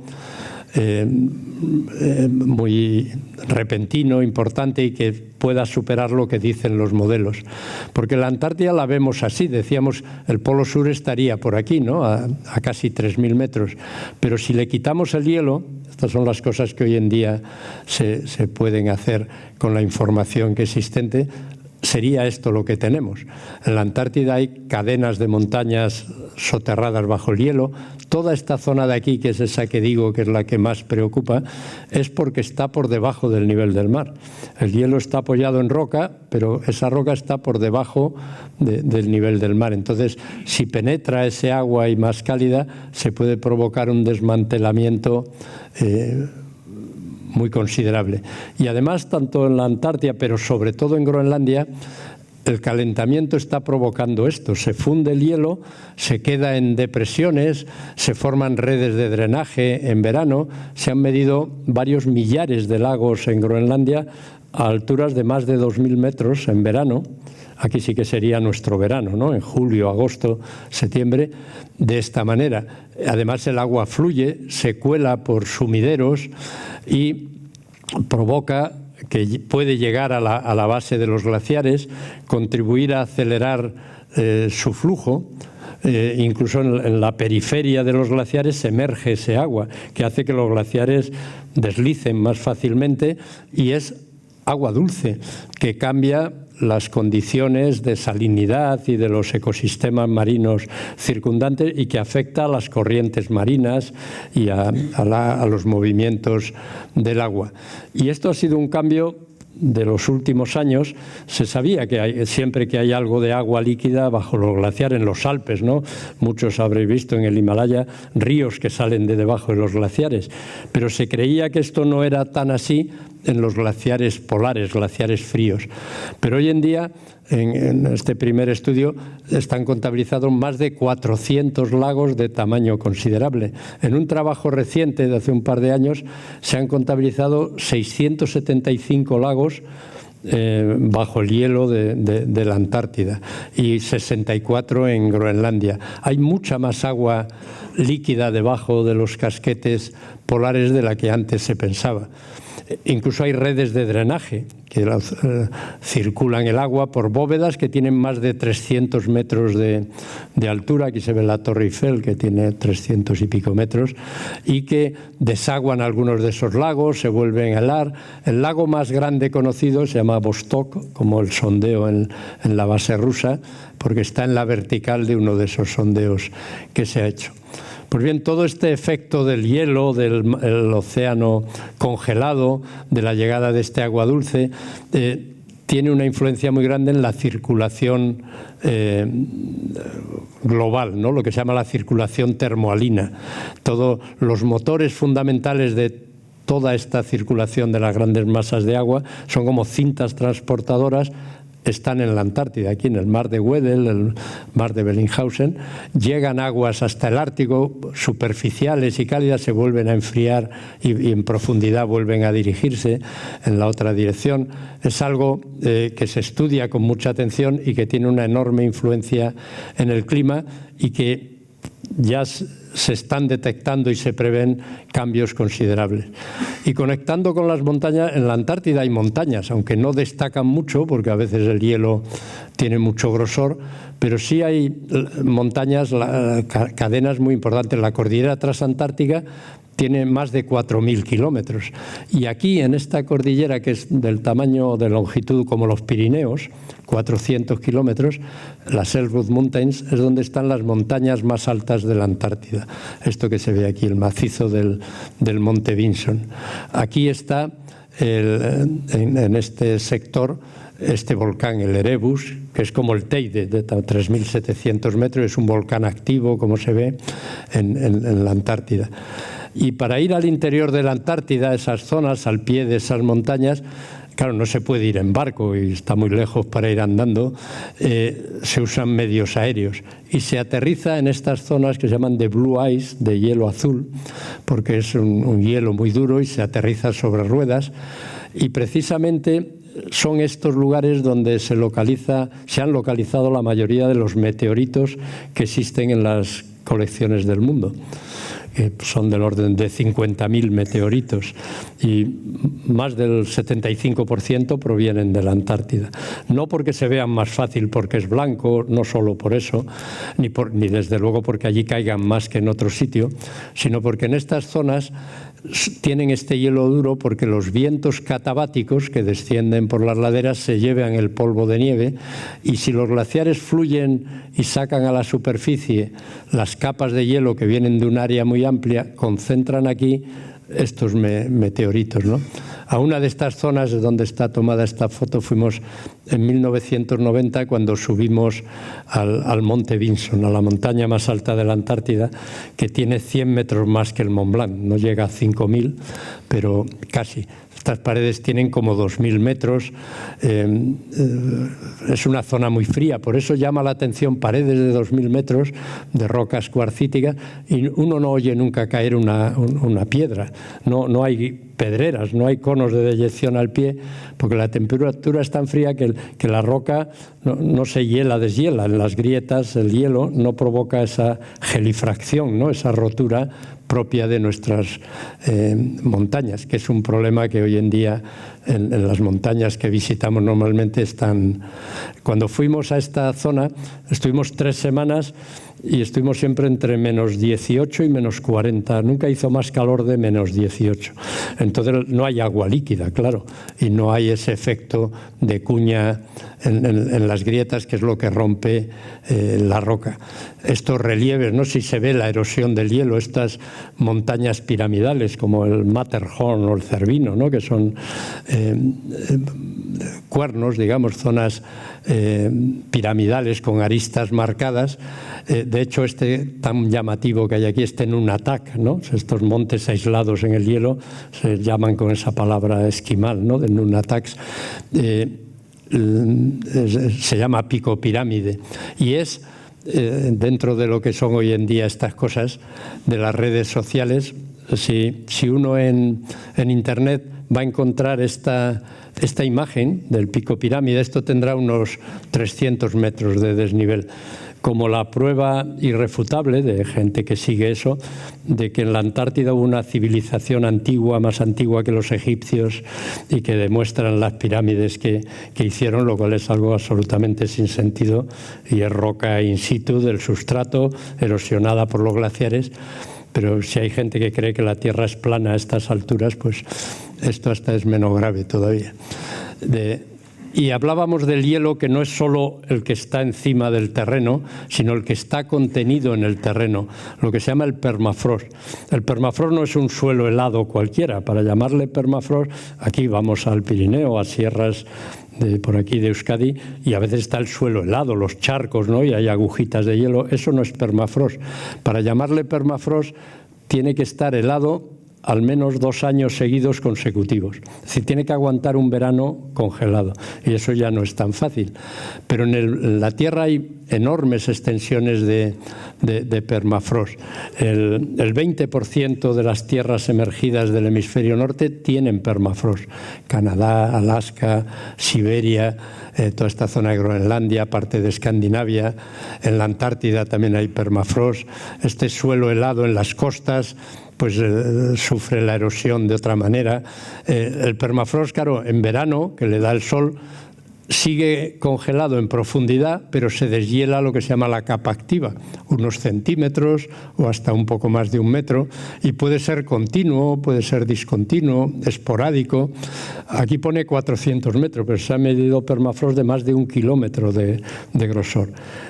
muy repentino, importante, y que pueda superar lo que dicen los modelos. Porque la Antártida la vemos así, decíamos, el polo sur estaría por aquí, ¿no?, a casi 3.000 metros. Pero si le quitamos el hielo, estas son las cosas que hoy en día se pueden hacer con la información que existente, sería esto lo que tenemos. En la Antártida hay cadenas de montañas soterradas bajo el hielo. Toda esta zona de aquí, que es esa que digo que es la que más preocupa, es porque está por debajo del nivel del mar. El hielo está apoyado en roca, pero esa roca está por debajo del nivel del mar. Entonces, si penetra ese agua y más cálida, se puede provocar un desmantelamiento muy considerable. Y además, tanto en la Antártida, pero sobre todo en Groenlandia, el calentamiento está provocando esto. Se funde el hielo, se queda en depresiones, se forman redes de drenaje en verano. Se han medido varios millares de lagos en Groenlandia a alturas de más de 2.000 metros en verano. Aquí sí que sería nuestro verano, ¿no?, en julio, agosto, septiembre, de esta manera. Además, el agua fluye, se cuela por sumideros y provoca que puede llegar a la base de los glaciares, contribuir a acelerar su flujo. Incluso en la periferia de los glaciares se emerge ese agua, que hace que los glaciares deslicen más fácilmente, y es agua dulce, que cambia las condiciones de salinidad y de los ecosistemas marinos circundantes, y que afecta a las corrientes marinas y a los movimientos del agua. Y esto ha sido un cambio de los últimos años. Se sabía que siempre que hay algo de agua líquida bajo los glaciares, en los Alpes, ¿no?, muchos habréis visto en el Himalaya ríos que salen de debajo de los glaciares, pero se creía que esto no era tan así en los glaciares polares, glaciares fríos. Pero hoy en día, en este primer estudio, están contabilizados más de 400 lagos de tamaño considerable. En un trabajo reciente de hace un par de años se han contabilizado 675 lagos bajo el hielo de la Antártida y 64 en Groenlandia. Hay mucha más agua líquida debajo de los casquetes polares de la que antes se pensaba. Incluso hay redes de drenaje que circulan el agua por bóvedas que tienen más de 300 metros de altura. Aquí se ve la Torre Eiffel, que tiene 300 y pico metros, y que desaguan algunos de esos lagos, se vuelven a helar. El lago más grande conocido se llama Vostok, como el sondeo en la base rusa, porque está en la vertical de uno de esos sondeos que se ha hecho. Pues bien, todo este efecto del hielo, del océano congelado, de la llegada de este agua dulce, tiene una influencia muy grande en la circulación global, ¿no? Lo que se llama la circulación termohalina. Todos los motores fundamentales de toda esta circulación de las grandes masas de agua son como cintas transportadoras. Están en la Antártida, aquí en el mar de Weddell, el mar de Bellingshausen. Llegan aguas hasta el Ártico, superficiales y cálidas, se vuelven a enfriar y en profundidad vuelven a dirigirse en la otra dirección. Es algo que se estudia con mucha atención y que tiene una enorme influencia en el clima y que ya se están detectando y se prevén cambios considerables. Y conectando con las montañas, en la Antártida hay montañas, aunque no destacan mucho porque a veces el hielo tiene mucho grosor, pero sí hay montañas, cadenas muy importantes. La cordillera transantártica tiene más de 4.000 kilómetros. Y aquí, en esta cordillera, que es del tamaño, de longitud como los Pirineos, 400 kilómetros, las Elwood Mountains, es donde están las montañas más altas de la Antártida. Esto que se ve aquí, el macizo del Monte Vinson. Aquí está, en este sector, este volcán, el Erebus, que es como el Teide, de 3.700 metros, es un volcán activo, como se ve en la Antártida. Y para ir al interior de la Antártida, esas zonas, al pie de esas montañas, claro, no se puede ir en barco y está muy lejos para ir andando, se usan medios aéreos y se aterriza en estas zonas que se llaman de blue ice, de hielo azul, porque es un hielo muy duro y se aterriza sobre ruedas, y precisamente son estos lugares donde se han localizado la mayoría de los meteoritos que existen en las colecciones del mundo. Son del orden de 50.000 meteoritos y más del 75% provienen de la Antártida. No porque se vean más fácil porque es blanco, no solo por eso, ni desde luego porque allí caigan más que en otro sitio, sino porque en estas zonas tienen este hielo duro porque los vientos catabáticos que descienden por las laderas se llevan el polvo de nieve, y si los glaciares fluyen y sacan a la superficie las capas de hielo que vienen de un área muy amplia, concentran aquí estos meteoritos, ¿no? A una de estas zonas donde está tomada esta foto fuimos en 1990 cuando subimos al Monte Vinson, a la montaña más alta de la Antártida, que tiene 100 metros más que el Mont Blanc. No llega a 5.000, pero casi. Estas paredes tienen como 2.000 metros. Es una zona muy fría, por eso llama la atención paredes de 2.000 metros de rocas cuarcíticas y uno no oye nunca caer una piedra. No hay pedreras, no hay conos de deyección al pie, porque la temperatura es tan fría que la roca no se deshiela. En las grietas el hielo no provoca esa gelifracción, ¿no? Esa rotura propia de nuestras montañas, que es un problema que hoy en día en las montañas que visitamos normalmente están. Cuando fuimos a esta zona estuvimos 3 semanas y estuvimos siempre entre menos 18 y menos 40. Nunca hizo más calor de menos 18. Entonces no hay agua líquida, claro, y no hay ese efecto de cuña en las grietas, que es lo que rompe la roca. Estos relieves, no sé si se ve la erosión del hielo, estas montañas piramidales como el Matterhorn o el Cervino, ¿no? Que son cuernos, digamos, zonas piramidales con aristas marcadas. De hecho, este tan llamativo que hay aquí, Nunatak, ¿no? Estos montes aislados en el hielo se llaman con esa palabra esquimal, ¿no? De Nunataks. Se llama pico pirámide y es dentro de lo que son hoy en día estas cosas de las redes sociales. Si uno en internet va a encontrar esta imagen del pico pirámide, esto tendrá unos 300 metros de desnivel. como la prueba irrefutable de gente que sigue eso, de que en la Antártida hubo una civilización antigua, más antigua que los egipcios, y que demuestran las pirámides que hicieron, lo cual es algo absolutamente sin sentido, y es roca in situ del sustrato, erosionada por los glaciares. Pero si hay gente que cree que la Tierra es plana a estas alturas, pues esto hasta es menos grave todavía. Y hablábamos del hielo, que no es solo el que está encima del terreno, sino el que está contenido en el terreno, lo que se llama el permafrost. El permafrost no es un suelo helado cualquiera. Para llamarle permafrost, aquí vamos al Pirineo, a sierras por aquí de Euskadi, y a veces está el suelo helado, los charcos, ¿no? Y hay agujitas de hielo. Eso no es permafrost. Para llamarle permafrost tiene que estar helado al menos 2 años seguidos consecutivos. Es decir, tiene que aguantar un verano congelado, y eso ya no es tan fácil. Pero en la Tierra hay enormes extensiones de permafrost. El 20% de las tierras emergidas del hemisferio norte tienen permafrost. Canadá, Alaska, Siberia, toda esta zona de Groenlandia, parte de Escandinavia. En la Antártida también hay permafrost. Este suelo helado en las costas pues sufre la erosión de otra manera. El permafrost, claro, en verano, que le da el sol, sigue congelado en profundidad, pero se deshiela lo que se llama la capa activa, unos centímetros o hasta un poco más de 1 metro, y puede ser continuo, puede ser discontinuo, esporádico. Aquí pone 400 metros, pero se ha medido permafrost de más de 1 kilómetro de grosor,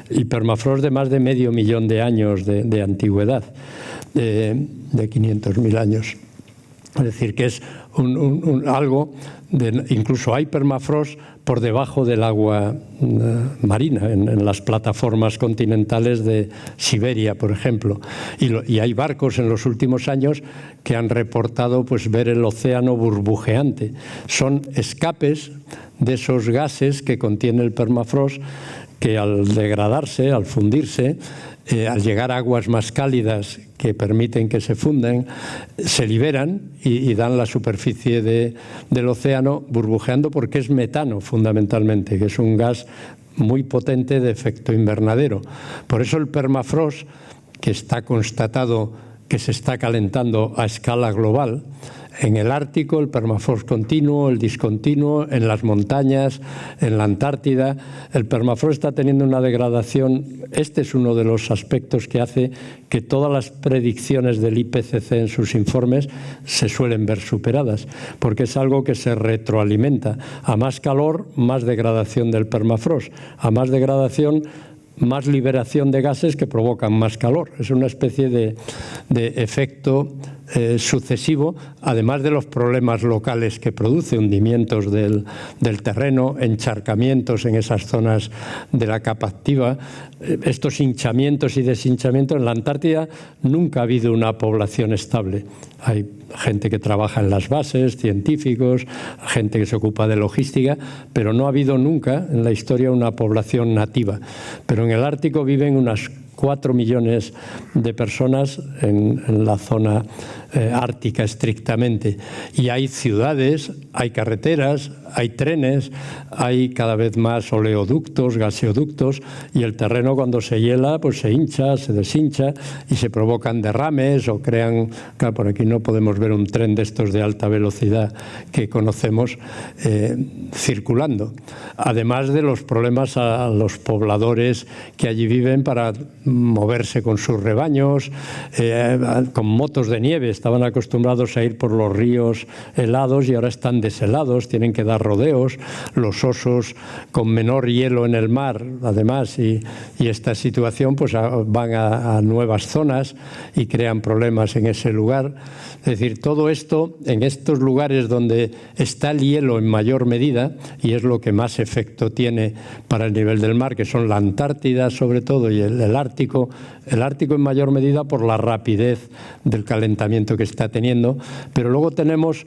y permafrost de más de medio millón de años de antigüedad, de 500.000 años. Es decir, que es algo, incluso hay permafrost por debajo del agua marina, en las plataformas continentales de Siberia, por ejemplo. Y hay barcos en los últimos años que han reportado pues, ver el océano burbujeante. Son escapes de esos gases que contiene el permafrost, que al degradarse, al fundirse, al llegar a aguas más cálidas que permiten que se fundan, se liberan y dan la superficie del océano burbujeando, porque es metano fundamentalmente, que es un gas muy potente de efecto invernadero. Por eso el permafrost, que está constatado que se está calentando a escala global, en el Ártico, el permafrost continuo, el discontinuo, en las montañas, en la Antártida, el permafrost está teniendo una degradación. Este es uno de los aspectos que hace que todas las predicciones del IPCC en sus informes se suelen ver superadas, porque es algo que se retroalimenta. A más calor, más degradación del permafrost. A más degradación, más liberación de gases que provocan más calor. Es una especie de efecto sucesivo, además de los problemas locales que produce, hundimientos del terreno, encharcamientos en esas zonas de la capa activa. Estos hinchamientos y deshinchamientos en la Antártida nunca ha habido una población estable. Hay gente que trabaja en las bases, científicos, gente que se ocupa de logística, pero no ha habido nunca en la historia una población nativa. Pero en el Ártico viven unas 4 millones de personas en la zona ártica estrictamente. Y hay ciudades, hay carreteras, hay trenes, hay cada vez más oleoductos, gaseoductos, y el terreno cuando se hiela pues se hincha, se deshincha y se provocan derrames o crean... Claro, por aquí no podemos ver un tren de estos de alta velocidad que conocemos circulando. Además de los problemas a los pobladores que allí viven para moverse con sus rebaños, con motos de nieve. Estaban acostumbrados a ir por los ríos helados y ahora están deshelados, tienen que dar rodeos. Los osos con menor hielo en el mar, además, y esta situación, pues van a nuevas zonas y crean problemas en ese lugar. Es decir, todo esto en estos lugares donde está el hielo en mayor medida, y es lo que más efecto tiene para el nivel del mar, que son la Antártida sobre todo y el Ártico. El Ártico en mayor medida por la rapidez del calentamiento que está teniendo, pero luego tenemos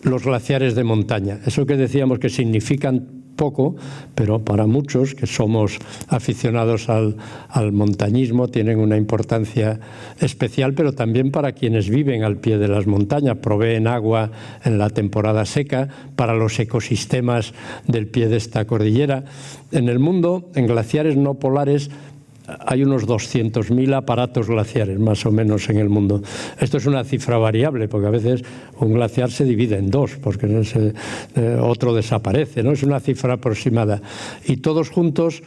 los glaciares de montaña. Eso que decíamos que significan poco, pero para muchos que somos aficionados al montañismo tienen una importancia especial, pero también para quienes viven al pie de las montañas. Proveen agua en la temporada seca para los ecosistemas del pie de esta cordillera. En el mundo, en glaciares no polares, hay unos 200.000 aparatos glaciares más o menos en el mundo. Esto es una cifra variable porque a veces un glaciar se divide en dos porque otro desaparece, ¿no? Es una cifra aproximada. Y todos juntos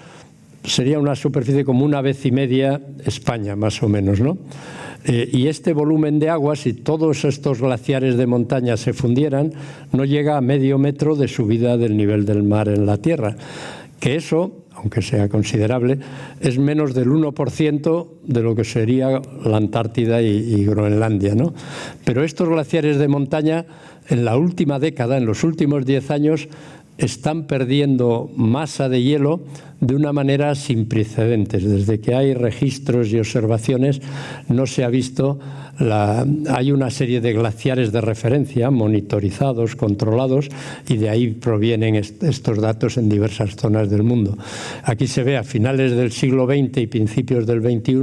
sería una superficie como 1,5 veces España, más o menos, ¿no? Y este volumen de agua, si todos estos glaciares de montaña se fundieran, no llega a medio metro de subida del nivel del mar en la Tierra. Que eso, aunque sea considerable, es menos del 1% de lo que sería la Antártida y Groenlandia, ¿no? Pero estos glaciares de montaña, en la última década, en los últimos 10 años, están perdiendo masa de hielo de una manera sin precedentes. Desde que hay registros y observaciones no se ha visto. Hay una serie de glaciares de referencia monitorizados, controlados, y de ahí provienen estos datos en diversas zonas del mundo. Aquí se ve a finales del siglo XX y principios del XXI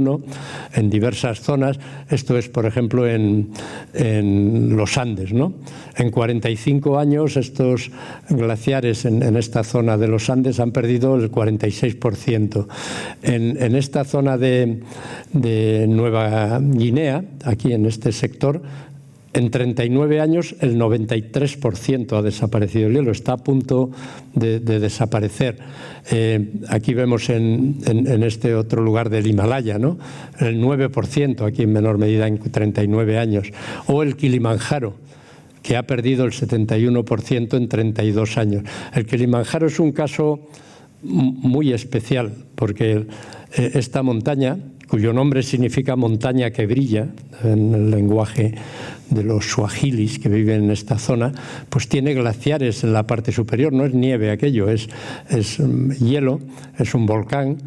en diversas zonas. Esto es, por ejemplo, en los Andes, ¿no? En 45 años estos glaciares en esta zona de los Andes han perdido el 46%. En esta zona de Nueva Guinea, aquí en este sector, en 39 años el 93% ha desaparecido el hielo, está a punto de desaparecer. Aquí vemos en este otro lugar del Himalaya, ¿no? El 9%, aquí en menor medida en 39 años. O el Kilimanjaro, que ha perdido el 71% en 32 años. El Kilimanjaro es un caso muy especial porque esta montaña, cuyo nombre significa montaña que brilla en el lenguaje de los suahilis que viven en esta zona, pues tiene glaciares en la parte superior, no es nieve aquello, es hielo, es un volcán.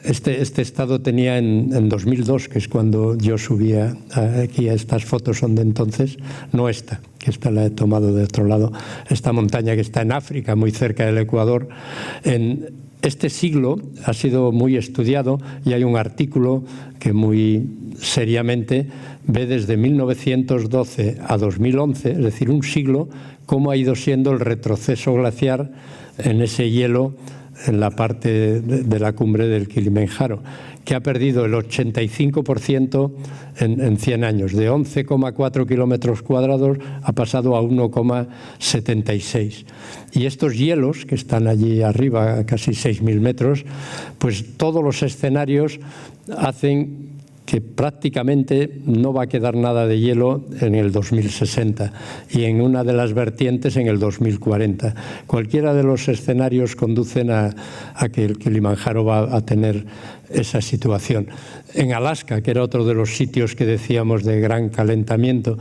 Este estado tenía en 2002, que es cuando yo subía aquí a estas fotos, son de entonces, no esta, que esta la he tomado de otro lado, esta montaña que está en África, muy cerca del Ecuador. En este siglo ha sido muy estudiado y hay un artículo que muy seriamente ve desde 1912 a 2011, es decir, un siglo, cómo ha ido siendo el retroceso glaciar en ese hielo en la parte de la cumbre del Kilimanjaro, que ha perdido el 85% en 100 años. De 11,4 kilómetros cuadrados ha pasado a 1,76. Y estos hielos, que están allí arriba, a casi 6.000 metros, pues todos los escenarios hacen que prácticamente no va a quedar nada de hielo en el 2060 y en una de las vertientes en el 2040. Cualquiera de los escenarios conducen a que el Kilimanjaro va a tener esa situación. En Alaska, que era otro de los sitios que decíamos de gran calentamiento,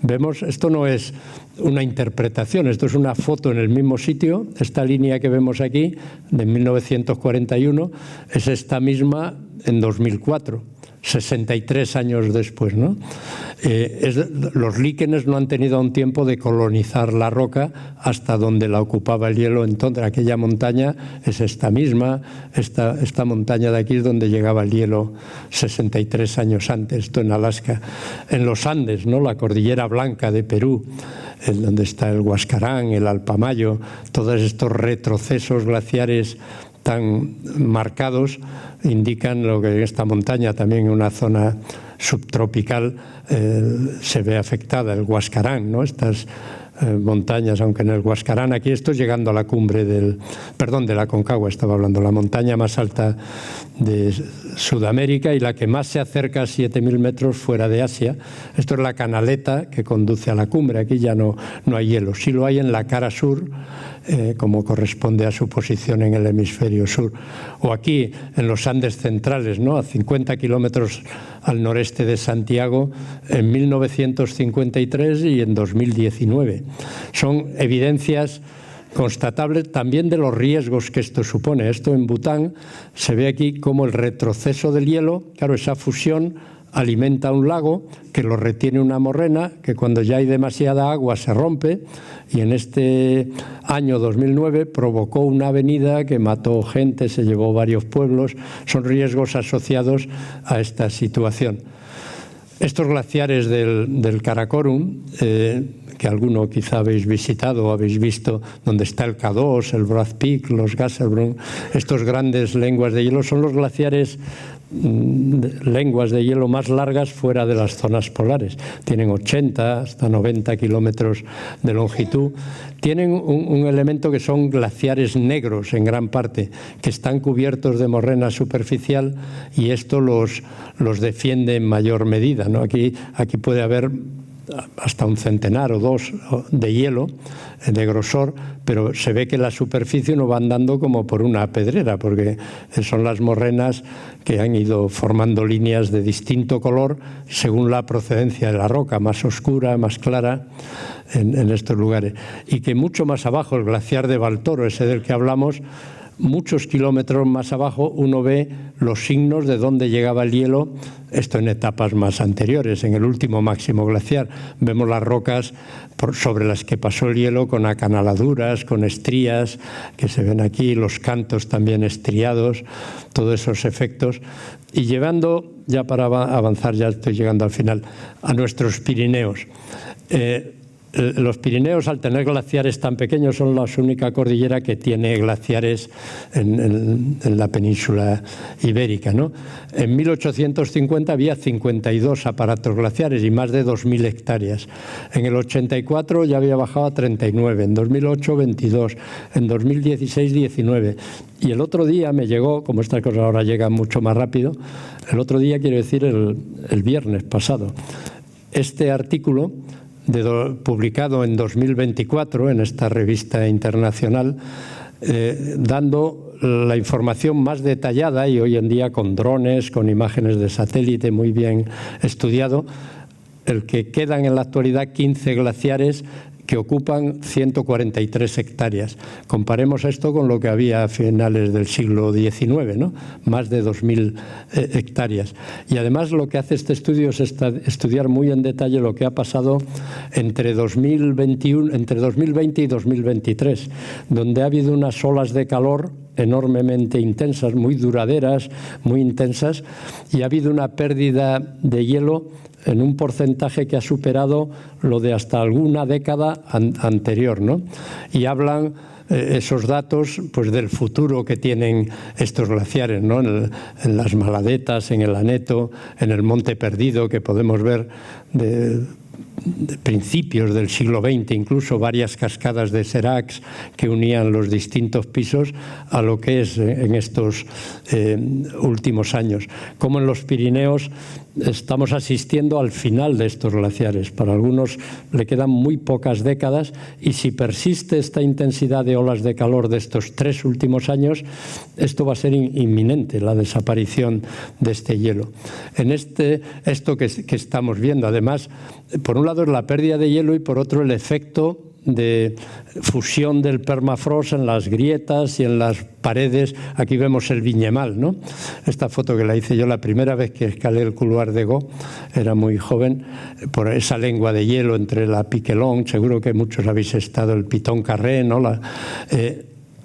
vemos, esto no es una interpretación, esto es una foto en el mismo sitio. Esta línea que vemos aquí, de 1941, es esta misma en 2004. 63 años después, ¿no? Los líquenes no han tenido aún tiempo de colonizar la roca hasta donde la ocupaba el hielo. Entonces, aquella montaña es esta misma, esta montaña de aquí es donde llegaba el hielo 63 años antes, esto en Alaska. En los Andes, ¿no? La Cordillera Blanca de Perú, donde está el Huascarán, el Alpamayo, todos estos retrocesos glaciares tan marcados indican lo que esta montaña, también en una zona subtropical, se ve afectada, el Huascarán, ¿no? Estas montañas, aunque en el Huascarán, aquí estoy llegando a la cumbre de la Aconcagua, estaba hablando, la montaña más alta de Sudamérica y la que más se acerca a 7.000 metros fuera de Asia. Esto es la canaleta que conduce a la cumbre, aquí ya no hay hielo, sí lo hay en la cara sur, como corresponde a su posición en el hemisferio sur. O aquí, en los Andes centrales, ¿no? A 50 kilómetros al noreste de Santiago, en 1953 y en 2019. Son evidencias constatables también de los riesgos que esto supone. Esto en Bután se ve aquí como el retroceso del hielo, claro, esa fusión alimenta un lago que lo retiene una morrena, que cuando ya hay demasiada agua se rompe, y en este año 2009 provocó una avenida que mató gente, se llevó varios pueblos. Son riesgos asociados a esta situación. Estos glaciares del Karakorum, que alguno quizá habéis visitado o habéis visto, donde está el K2, el Bragg Peak, los Gasserbrunn, estos grandes lenguas de hielo, son los glaciares lenguas de hielo más largas fuera de las zonas polares. Tienen 80 hasta 90 kilómetros de longitud. Tienen un elemento que son glaciares negros en gran parte, que están cubiertos de morrena superficial, y esto los defiende en mayor medida, ¿no? Aquí puede haber hasta un centenar o dos de hielo de grosor, pero se ve que la superficie no va andando como por una pedrera, porque son las morrenas que han ido formando líneas de distinto color según la procedencia de la roca, más oscura, más clara en estos lugares. Y que mucho más abajo, el glaciar de Baltoro, ese del que hablamos, muchos kilómetros más abajo uno ve los signos de dónde llegaba el hielo, esto en etapas más anteriores, en el último máximo glaciar. Vemos las rocas sobre las que pasó el hielo con acanaladuras, con estrías, que se ven aquí, los cantos también estriados, todos esos efectos. Y llevando, ya para avanzar, ya estoy llegando al final, a nuestros Pirineos. Los Pirineos, al tener glaciares tan pequeños, son la única cordillera que tiene glaciares en la península ibérica, ¿no? En 1850 había 52 aparatos glaciares y más de 2.000 hectáreas. En el 84 ya había bajado a 39, en 2008 22, en 2016 19. Y el otro día me llegó, como estas cosas ahora llegan mucho más rápido, el otro día, quiero decir el viernes pasado, este artículo publicado en 2024 en esta revista internacional, dando la información más detallada, y hoy en día con drones, con imágenes de satélite muy bien estudiado, el que quedan en la actualidad 15 glaciares que ocupan 143 hectáreas. Comparemos esto con lo que había a finales del siglo XIX, ¿no? Más de 2.000 hectáreas. Y además lo que hace este estudio es estudiar muy en detalle lo que ha pasado entre 2020 y 2023, donde ha habido unas olas de calor enormemente intensas, muy duraderas, muy intensas, y ha habido una pérdida de hielo en un porcentaje que ha superado lo de hasta alguna década anterior, ¿no? Y hablan esos datos, pues, del futuro que tienen estos glaciares, ¿no? En las Maladetas, en el Aneto, en el Monte Perdido, que podemos ver de principios del siglo XX, incluso varias cascadas de séracs que unían los distintos pisos a lo que es en estos últimos años. Como en los Pirineos estamos asistiendo al final de estos glaciares. Para algunos le quedan muy pocas décadas, y si persiste esta intensidad de olas de calor de estos 3 últimos años, esto va a ser inminente, la desaparición de este hielo. En esto que estamos viendo, además, por un lado es la pérdida de hielo y por otro el efecto de fusión del permafrost en las grietas y en las paredes. Aquí vemos el Viñemal, ¿no? Esta foto que la hice yo la primera vez que escalé el Couloir de Gaux, era muy joven, por esa lengua de hielo entre la Piquelon, seguro que muchos habéis estado, el Piton Carré, ¿no?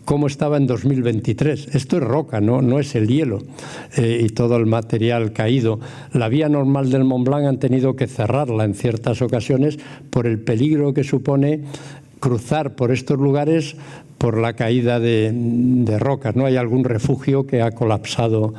Cómo estaba en 2023. Esto es roca, no es el hielo, y todo el material caído. La vía normal del Mont Blanc han tenido que cerrarla en ciertas ocasiones por el peligro que supone cruzar por estos lugares por la caída de rocas, ¿no? Hay algún refugio que ha colapsado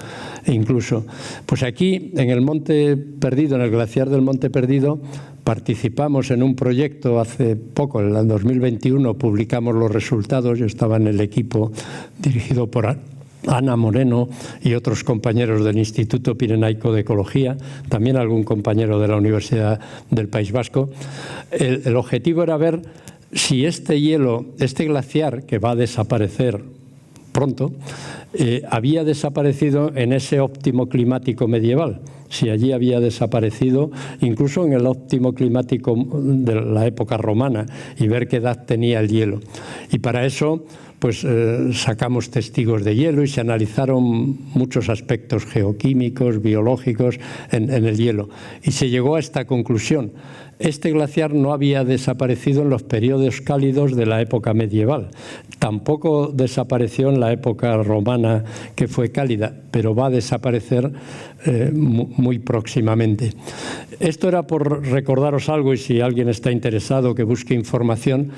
incluso. Pues aquí, en el Monte Perdido, en el glaciar del Monte Perdido, participamos en un proyecto hace poco, en el 2021, publicamos los resultados. Yo estaba en el equipo dirigido por Ana Moreno y otros compañeros del Instituto Pirenaico de Ecología, también algún compañero de la Universidad del País Vasco. El objetivo era ver si este hielo, este glaciar que va a desaparecer pronto, había desaparecido en ese óptimo climático medieval, si allí había desaparecido incluso en el óptimo climático de la época romana, y ver qué edad tenía el hielo. Y para eso pues sacamos testigos de hielo y se analizaron muchos aspectos geoquímicos, biológicos en el hielo. Y se llegó a esta conclusión: este glaciar no había desaparecido en los periodos cálidos de la época medieval. Tampoco desapareció en la época romana, que fue cálida, pero va a desaparecer muy próximamente. Esto era por recordaros algo, y si alguien está interesado que busque información.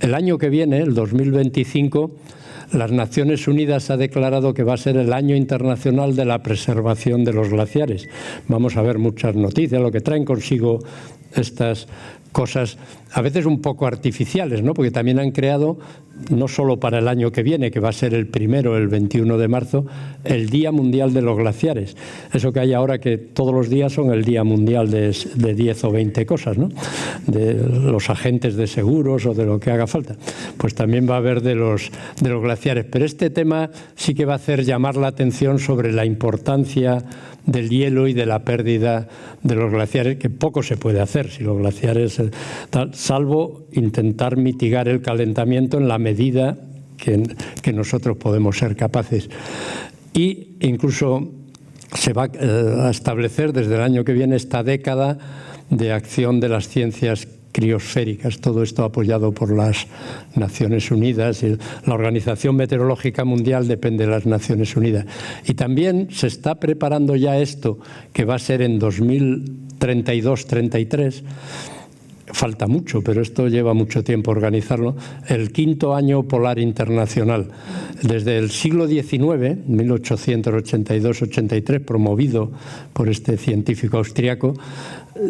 El año que viene, el 2025, las Naciones Unidas ha declarado que va a ser el Año Internacional de la Preservación de los Glaciares. Vamos a ver muchas noticias, lo que traen consigo estas cosas a veces un poco artificiales, ¿no? Porque también han creado, no solo para el año que viene, que va a ser el primero, el 21 de marzo, el Día Mundial de los Glaciares. Eso que hay ahora, que todos los días son el Día Mundial de 10 o 20 cosas, ¿no? De los agentes de seguros o de lo que haga falta. Pues también va a haber de los glaciares. Pero este tema sí que va a hacer llamar la atención sobre la importancia del hielo y de la pérdida de los glaciares, que poco se puede hacer si los glaciares, salvo intentar mitigar el calentamiento en la medida que nosotros podemos ser capaces. Y incluso se va a establecer desde el año que viene esta década de acción de las ciencias criosféricas, todo esto apoyado por las Naciones Unidas. Y la Organización Meteorológica Mundial depende de las Naciones Unidas. Y también se está preparando ya esto, que va a ser en 2032-33, falta mucho, pero esto lleva mucho tiempo organizarlo, el 5º Año Polar Internacional. Desde el siglo XIX, 1882-83, promovido por este científico austriaco,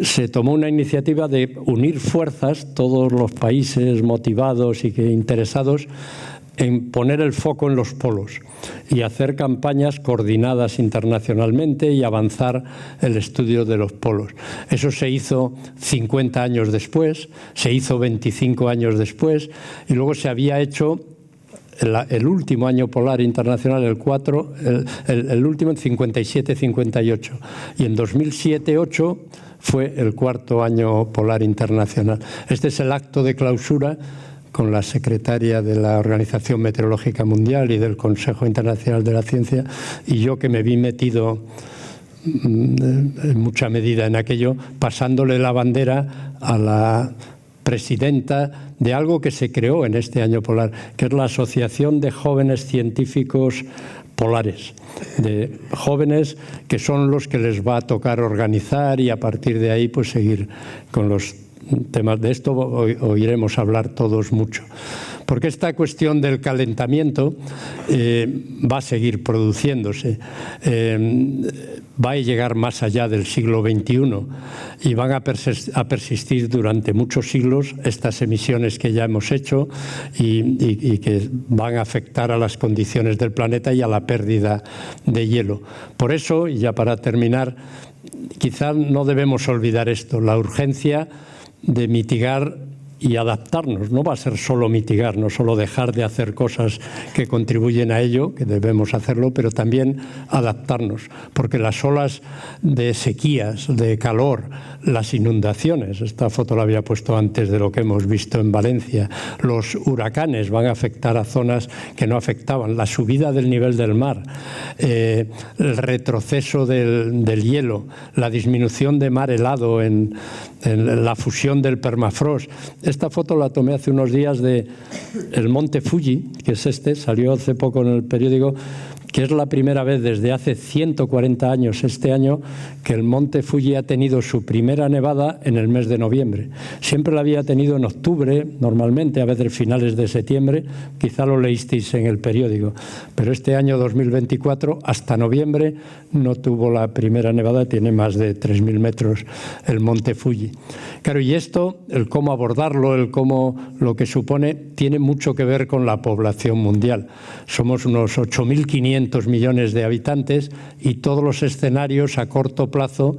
se tomó una iniciativa de unir fuerzas, todos los países motivados y interesados, en poner el foco en los polos y hacer campañas coordinadas internacionalmente y avanzar el estudio de los polos. Eso se hizo 50 años después, se hizo 25 años después, y luego se había hecho el último año polar internacional, el último en 57-58, y en 2007-8 fue el 4º año polar internacional. Este es el acto de clausura con la secretaria de la Organización Meteorológica Mundial y del Consejo Internacional de la Ciencia, y yo, que me vi metido en mucha medida en aquello, pasándole la bandera a la presidenta de algo que se creó en este año polar, que es la Asociación de Jóvenes Científicos Polares, de jóvenes que son los que les va a tocar organizar y a partir de ahí pues seguir con los temas. De esto oiremos hablar todos mucho, porque esta cuestión del calentamiento va a seguir produciéndose, va a llegar más allá del siglo XXI y van a persistir durante muchos siglos estas emisiones que ya hemos hecho y que van a afectar a las condiciones del planeta y a la pérdida de hielo. Por eso, y ya para terminar, quizá no debemos olvidar esto, la urgencia de mitigar y adaptarnos. No va a ser solo mitigar, no solo dejar de hacer cosas que contribuyen a ello, que debemos hacerlo, pero también adaptarnos, porque las olas de sequías, de calor, las inundaciones, esta foto la había puesto antes de lo que hemos visto en Valencia, los huracanes van a afectar a zonas que no afectaban, la subida del nivel del mar, el retroceso del hielo, la disminución de mar helado en la fusión del permafrost. Esta foto la tomé hace unos días del monte Fuji, que es salió hace poco en el periódico, que es la primera vez desde hace 140 años este año que el monte Fuji ha tenido su primera nevada en el mes de noviembre. Siempre la había tenido en octubre, normalmente, a veces finales de septiembre, quizá lo leísteis en el periódico, pero este año 2024, hasta noviembre, no tuvo la primera nevada, tiene más de 3.000 metros el monte Fuji. Claro, y esto, el cómo abordarlo, el cómo lo que supone, tiene mucho que ver con la población mundial. Somos unos 8.500 millones de habitantes y todos los escenarios a corto plazo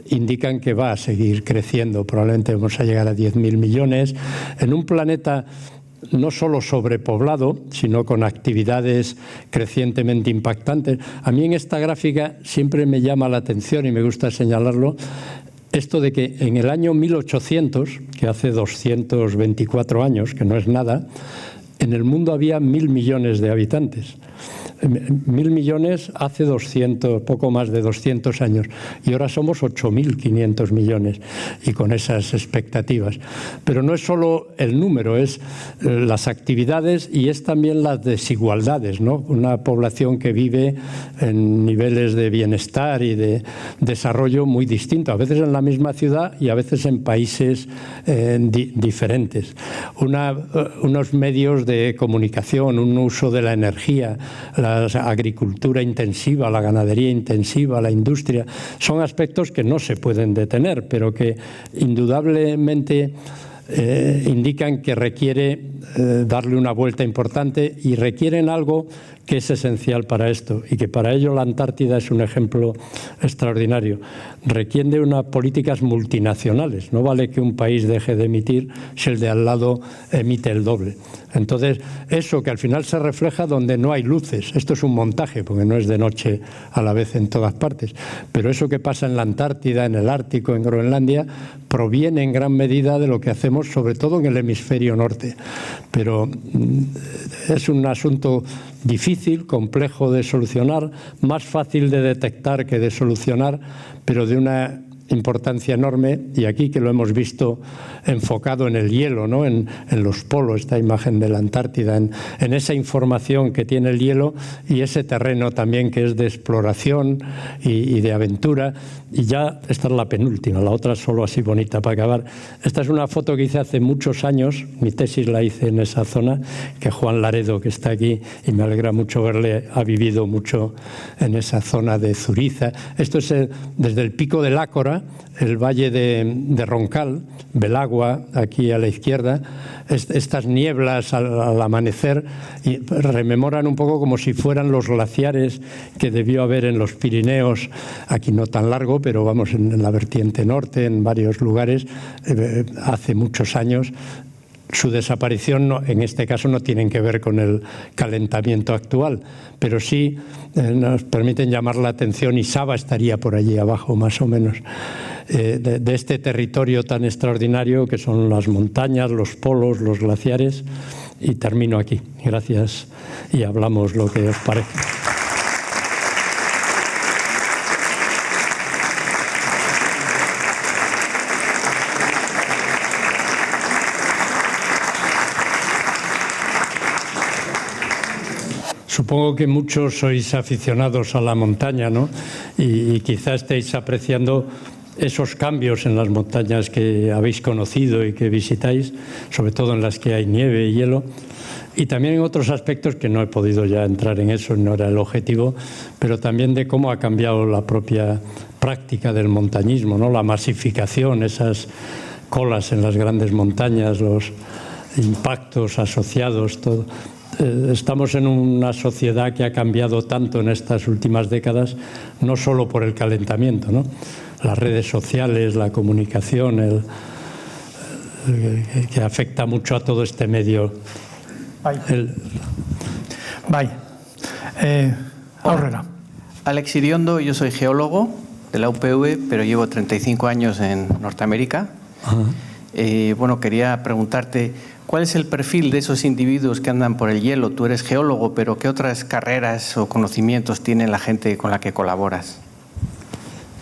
indican que va a seguir creciendo. Probablemente vamos a llegar a 10.000 millones en un planeta no solo sobrepoblado, sino con actividades crecientemente impactantes. A mí en esta gráfica siempre me llama la atención y me gusta señalarlo, esto de que en el año 1800, que hace 224 años, que no es nada, en el mundo había 1.000 millones de habitantes. 1.000 millones hace 200, poco más de 200 años, y ahora somos 8.500 millones, y con esas expectativas. Pero no es solo el número, es las actividades y es también las desigualdades, ¿no? Una población que vive en niveles de bienestar y de desarrollo muy distintos, a veces en la misma ciudad y a veces en países diferentes. Unos medios de comunicación, un uso de la energía, la agricultura intensiva, la ganadería intensiva, la industria, son aspectos que no se pueden detener, pero que indudablemente indican que requiere darle una vuelta importante y requieren algo que es esencial para esto y que para ello la Antártida es un ejemplo extraordinario. Requiere unas políticas multinacionales. No vale que un país deje de emitir si el de al lado emite el doble. Entonces, eso que al final se refleja donde no hay luces. Esto es un montaje, porque no es de noche a la vez en todas partes. Pero eso que pasa en la Antártida, en el Ártico, en Groenlandia, proviene en gran medida de lo que hacemos, sobre todo en el hemisferio norte. Pero es un asunto difícil, complejo de solucionar, más fácil de detectar que de solucionar, pero de una importancia enorme, y aquí que lo hemos visto enfocado en el hielo, ¿no? en los polos, esta imagen de la Antártida, en esa información que tiene el hielo y ese terreno también que es de exploración y de aventura. Y ya esta es la penúltima, la otra solo así bonita para acabar. Esta es una foto que hice hace muchos años, mi tesis la hice en esa zona, que Juan Laredo, que está aquí, y me alegra mucho verle, ha vivido mucho en esa zona de Zuriza. Esto es desde el pico del Ácora, el valle de Roncal, Belagua, aquí a la izquierda. Estas nieblas al amanecer y rememoran un poco como si fueran los glaciares que debió haber en los Pirineos, aquí no tan largo, pero vamos, en la vertiente norte, en varios lugares, hace muchos años. Su desaparición, en este caso, no tienen que ver con el calentamiento actual, pero sí nos permiten llamar la atención, y Saba estaría por allí abajo, más o menos, de este territorio tan extraordinario que son las montañas, los polos, los glaciares. Y termino aquí. Gracias, y hablamos lo que os parece. Supongo que muchos sois aficionados a la montaña, ¿no? Y quizá estéis apreciando esos cambios en las montañas que habéis conocido y que visitáis, sobre todo en las que hay nieve y hielo, y también en otros aspectos que no he podido ya entrar en eso, no era el objetivo, pero también de cómo ha cambiado la propia práctica del montañismo, ¿no? La masificación, esas colas en las grandes montañas, los impactos asociados, todo. Estamos en una sociedad que ha cambiado tanto en estas últimas décadas, no solo por el calentamiento, ¿no? Las redes sociales, la comunicación, que afecta mucho a todo este medio. Bai. Aurrera. Alex Iriondo, yo soy geólogo de la UPV, pero llevo 35 años en Norteamérica. Bueno, quería preguntarte, ¿cuál es el perfil de esos individuos que andan por el hielo? Tú eres geólogo, pero ¿qué otras carreras o conocimientos tiene la gente con la que colaboras?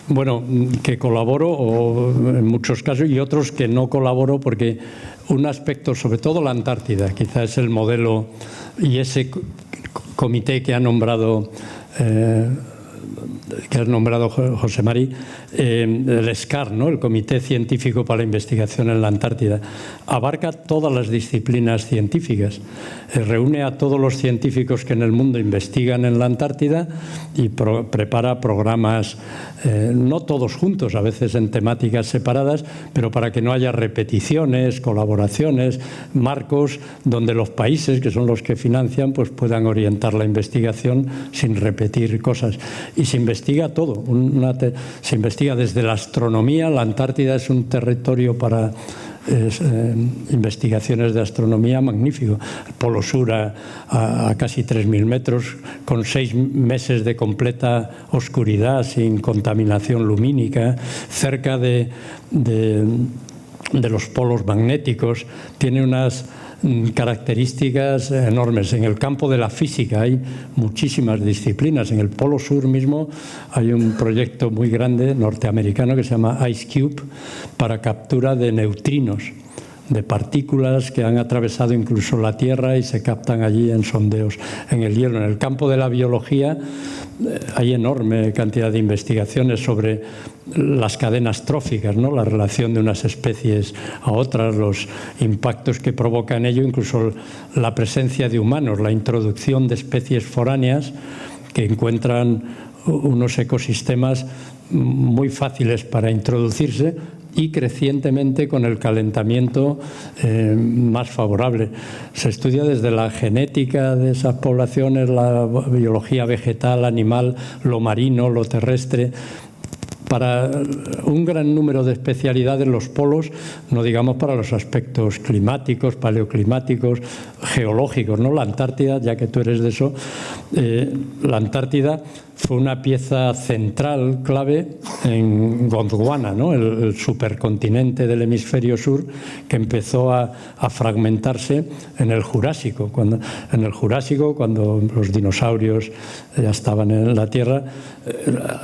Bueno, que colaboro o en muchos casos, y otros que no colaboro, porque un aspecto, sobre todo la Antártida, quizás es el modelo, y ese comité que ha nombrado José Mari, el SCAR, ¿no? El Comité Científico para la Investigación en la Antártida, abarca todas las disciplinas científicas, reúne a todos los científicos que en el mundo investigan en la Antártida y prepara programas, no todos juntos, a veces en temáticas separadas, pero para que no haya repeticiones, colaboraciones, marcos donde los países, que son los que financian, pues puedan orientar la investigación sin repetir cosas. Y se investiga todo, se investiga desde la astronomía. La Antártida es un territorio para investigaciones de astronomía magnífico. El Polo Sur a casi 3.000 metros, con 6 meses de completa oscuridad, sin contaminación lumínica, cerca de los polos magnéticos. Tiene unas características enormes. En el campo de la física hay muchísimas disciplinas. En el Polo Sur mismo hay un proyecto muy grande norteamericano que se llama IceCube para captura de neutrinos, de partículas que han atravesado incluso la Tierra y se captan allí en sondeos en el hielo. En el campo de la biología hay enorme cantidad de investigaciones sobre las cadenas tróficas, ¿no? La relación de unas especies a otras, los impactos que provoca en ello, incluso la presencia de humanos, la introducción de especies foráneas que encuentran unos ecosistemas muy fáciles para introducirse y crecientemente con el calentamiento más favorable. Se estudia desde la genética de esas poblaciones, la biología vegetal, animal, lo marino, lo terrestre, para un gran número de especialidades los polos, no digamos para los aspectos climáticos, paleoclimáticos, geológicos, ¿no? La Antártida, ya que tú eres de eso, la Antártida fue una pieza central, clave, en Gondwana, ¿no? El supercontinente del hemisferio sur que empezó a fragmentarse en el Jurásico. Cuando los dinosaurios ya estaban en la Tierra,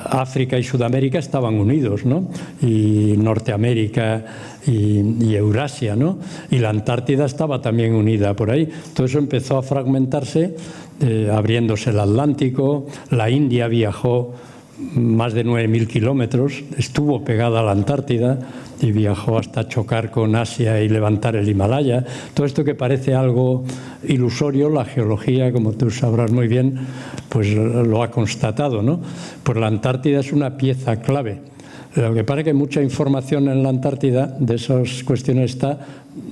África y Sudamérica estaban unidos, ¿no? Y Norteamérica y Eurasia, ¿no? Y la Antártida estaba también unida por ahí. Todo eso empezó a fragmentarse, abriéndose el Atlántico. La India viajó más de 9.000 kilómetros, estuvo pegada a la Antártida y viajó hasta chocar con Asia y levantar el Himalaya. Todo esto que parece algo ilusorio, la geología, como tú sabrás muy bien, pues lo ha constatado, ¿no? Pues la Antártida es una pieza clave. Lo que pasa es que mucha información en la Antártida de esas cuestiones está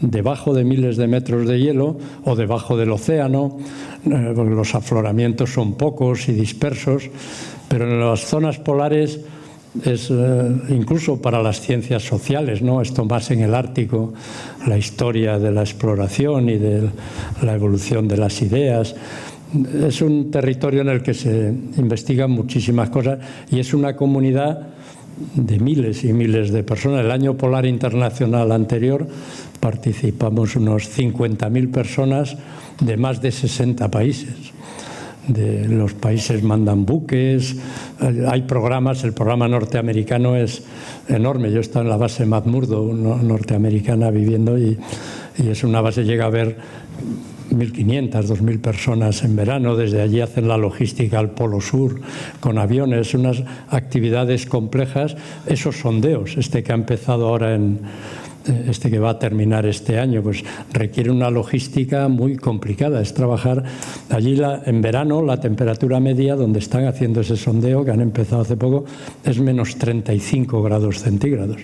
debajo de miles de metros de hielo o debajo del océano, porque los afloramientos son pocos y dispersos, pero en las zonas polares es incluso para las ciencias sociales, ¿no? Esto más en el Ártico, la historia de la exploración y de la evolución de las ideas. Es un territorio en el que se investigan muchísimas cosas y es una comunidad de miles y miles de personas. El Año Polar Internacional anterior participamos unos 50.000 personas de más de 60 países. De los países mandan buques, hay programas, el programa norteamericano es enorme. Yo he estado en la base McMurdo norteamericana viviendo y es una base, llega a haber 1.500, 2.000 personas en verano. Desde allí hacen la logística al Polo Sur con aviones, unas actividades complejas. Esos sondeos, que ha empezado ahora que va a terminar este año, pues requiere una logística muy complicada. Es trabajar allí en verano, la temperatura media donde están haciendo ese sondeo, que han empezado hace poco, es menos 35 grados centígrados.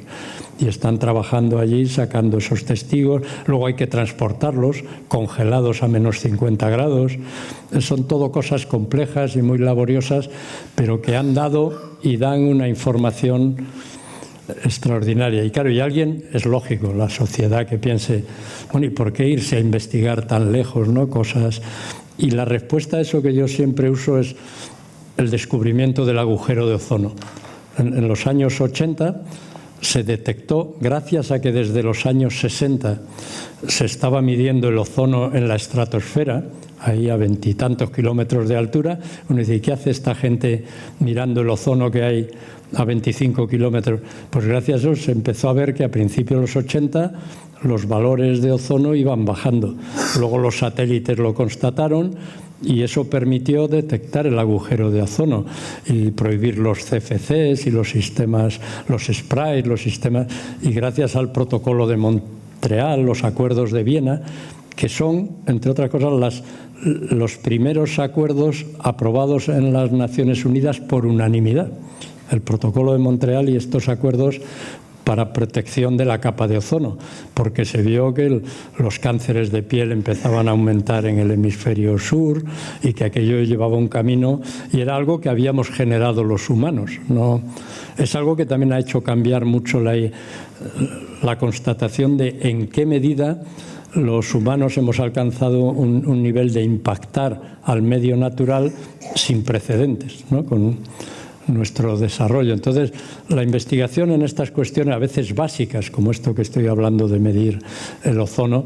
Y están trabajando allí, sacando esos testigos. Luego hay que transportarlos congelados a menos 50 grados. Son todo cosas complejas y muy laboriosas, pero que han dado y dan una información extraordinaria. Y claro, y alguien, es lógico, la sociedad que piense, bueno, ¿y por qué irse a investigar tan lejos, ¿no? Cosas. Y la respuesta a eso que yo siempre uso es el descubrimiento del agujero de ozono. En los años 80 se detectó, gracias a que desde los años 60 se estaba midiendo el ozono en la estratosfera, ahí a 20 y tantos kilómetros de altura. Uno dice, ¿qué hace esta gente mirando el ozono que hay a 25 kilómetros? Pues gracias a eso se empezó a ver que a principios de los 80 los valores de ozono iban bajando. Luego los satélites lo constataron y eso permitió detectar el agujero de ozono y prohibir los CFCs y los sistemas, los sprays, los sistemas, y gracias al protocolo de Montreal, los acuerdos de Viena, que son, entre otras cosas, los primeros acuerdos aprobados en las Naciones Unidas por unanimidad. El protocolo de Montreal y estos acuerdos para protección de la capa de ozono, porque se vio que los cánceres de piel empezaban a aumentar en el hemisferio sur y que aquello llevaba un camino, y era algo que habíamos generado los humanos, ¿no? Es algo que también ha hecho cambiar mucho la constatación de en qué medida los humanos hemos alcanzado un nivel de impactar al medio natural sin precedentes, ¿no? Con nuestro desarrollo. Entonces, la investigación en estas cuestiones, a veces básicas, como esto que estoy hablando de medir el ozono,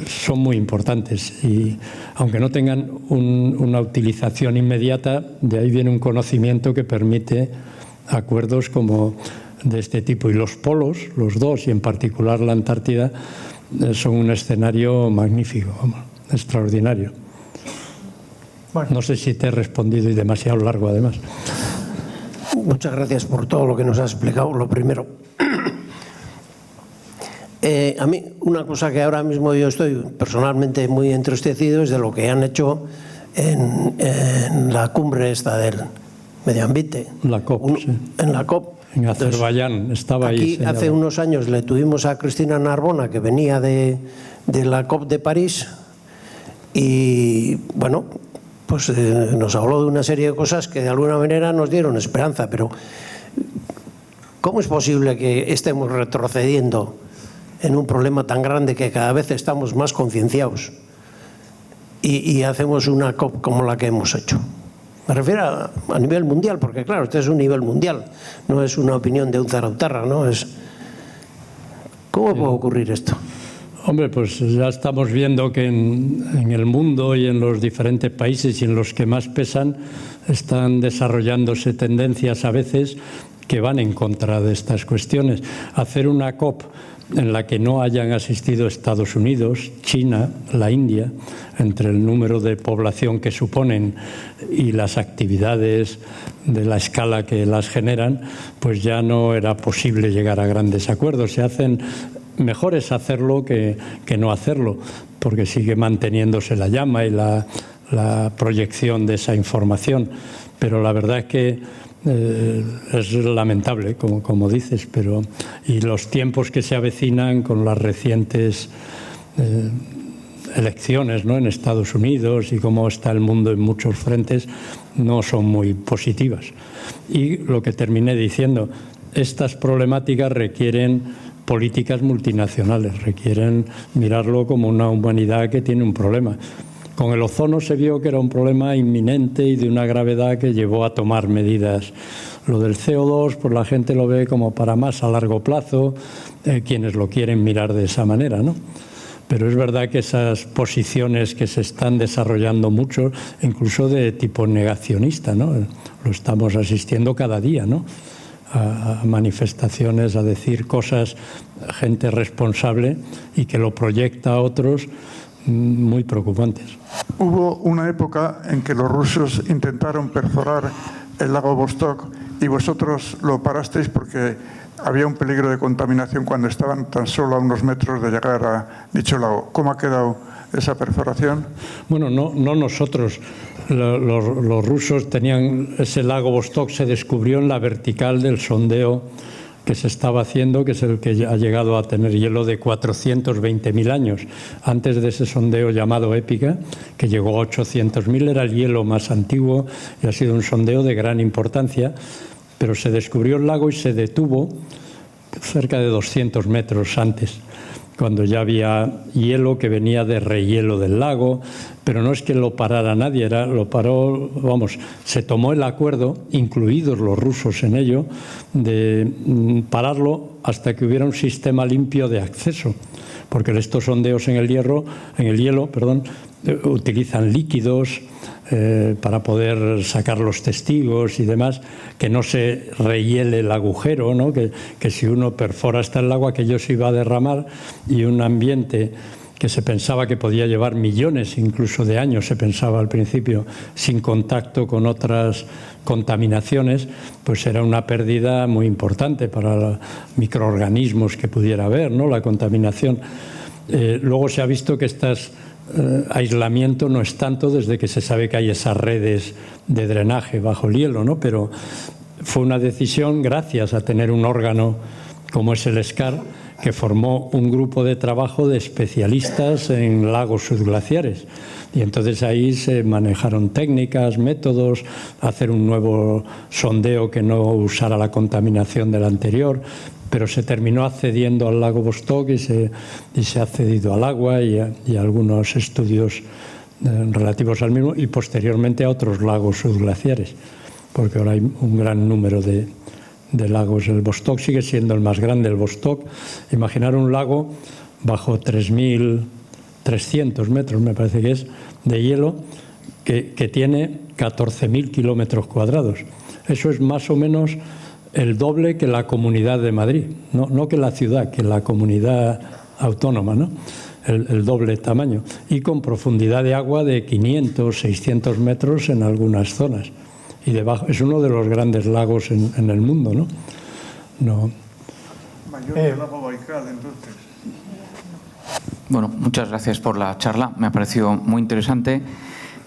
son muy importantes y aunque no tengan una utilización inmediata, de ahí viene un conocimiento que permite acuerdos como de este tipo. Y los polos, los dos, y en particular la Antártida, son un escenario magnífico, extraordinario. Bueno. No sé si te he respondido y demasiado largo además. Muchas gracias por todo lo que nos has explicado. Lo primero, a mí una cosa que ahora mismo yo estoy personalmente muy entristecido es de lo que han hecho en la cumbre esta del medio ambiente. La COP, sí. En la COP. En Azerbaiyán, estaba ahí. Aquí hace unos años le tuvimos a Cristina Narbona, que venía de la COP de París, y bueno, pues nos habló de una serie de cosas que de alguna manera nos dieron esperanza, pero ¿cómo es posible que estemos retrocediendo en un problema tan grande que cada vez estamos más concienciados y hacemos una COP como la que hemos hecho? Me refiero a nivel mundial, porque claro, este es un nivel mundial, no es una opinión de un zarautarra, ¿no? ¿Cómo puede ocurrir esto? Hombre, pues ya estamos viendo que en el mundo y en los diferentes países y en los que más pesan están desarrollándose tendencias a veces que van en contra de estas cuestiones. Hacer una COP en la que no hayan asistido Estados Unidos, China, la India, entre el número de población que suponen y las actividades de la escala que las generan, pues ya no era posible llegar a grandes acuerdos. Mejor es hacerlo que no hacerlo, porque sigue manteniéndose la llama y la proyección de esa información. Pero la verdad es que es lamentable, como dices, y los tiempos que se avecinan con las recientes elecciones, ¿no?, en Estados Unidos y cómo está el mundo en muchos frentes no son muy positivas. Y lo que terminé diciendo, estas problemáticas requieren políticas multinacionales, requieren mirarlo como una humanidad que tiene un problema. Con el ozono se vio que era un problema inminente y de una gravedad que llevó a tomar medidas. Lo del CO2, pues la gente lo ve como para más a largo plazo, quienes lo quieren mirar de esa manera, ¿no? Pero es verdad que esas posiciones que se están desarrollando mucho, incluso de tipo negacionista, ¿no? Lo estamos asistiendo cada día, ¿no?, a manifestaciones, a decir cosas, gente responsable y que lo proyecta a otros, muy preocupantes. Hubo una época en que los rusos intentaron perforar el lago Vostok y vosotros lo parasteis porque había un peligro de contaminación cuando estaban tan solo a unos metros de llegar a dicho lago. ¿Cómo ha quedado esa perforación? Bueno, no nosotros. Los rusos tenían ese lago Vostok, se descubrió en la vertical del sondeo que se estaba haciendo, que es el que ha llegado a tener hielo de 420.000 años. Antes de ese sondeo llamado Épica, que llegó a 800.000, era el hielo más antiguo y ha sido un sondeo de gran importancia, pero se descubrió el lago y se detuvo cerca de 200 metros antes, cuando ya había hielo que venía de rehielo del lago, pero no es que lo parara nadie, lo paró, se tomó el acuerdo, incluidos los rusos en ello, de pararlo hasta que hubiera un sistema limpio de acceso, porque estos sondeos en el hielo, utilizan líquidos para poder sacar los testigos y demás, que no se rehiele el agujero, ¿no?, que si uno perfora hasta el agua, aquello se iba a derramar, y un ambiente que se pensaba que podía llevar millones incluso de años, se pensaba al principio, sin contacto con otras contaminaciones, pues era una pérdida muy importante para los microorganismos que pudiera haber, ¿no?, la contaminación. Luego se ha visto que aislamiento no es tanto desde que se sabe que hay esas redes de drenaje bajo el hielo, ¿no?, pero fue una decisión gracias a tener un órgano como es el SCAR, que formó un grupo de trabajo de especialistas en lagos subglaciares. Y entonces ahí se manejaron técnicas, métodos, hacer un nuevo sondeo que no usara la contaminación del anterior, pero se terminó accediendo al lago Vostok y se ha accedido al agua y a algunos estudios relativos al mismo, y posteriormente a otros lagos subglaciares, porque ahora hay un gran número de lagos. El Vostok sigue siendo el más grande, el Vostok. Imaginar un lago bajo 3.300 metros, me parece que es, de hielo, que tiene 14.000 kilómetros cuadrados. Eso es más o menos el doble que la Comunidad de Madrid, no que la ciudad, que la comunidad autónoma, ¿no? El doble tamaño, y con profundidad de agua de 500, 600 metros en algunas zonas. Y debajo es uno de los grandes lagos en el mundo, ¿no? Mayor que el lago Baikal, entonces. Bueno, muchas gracias por la charla, me ha parecido muy interesante.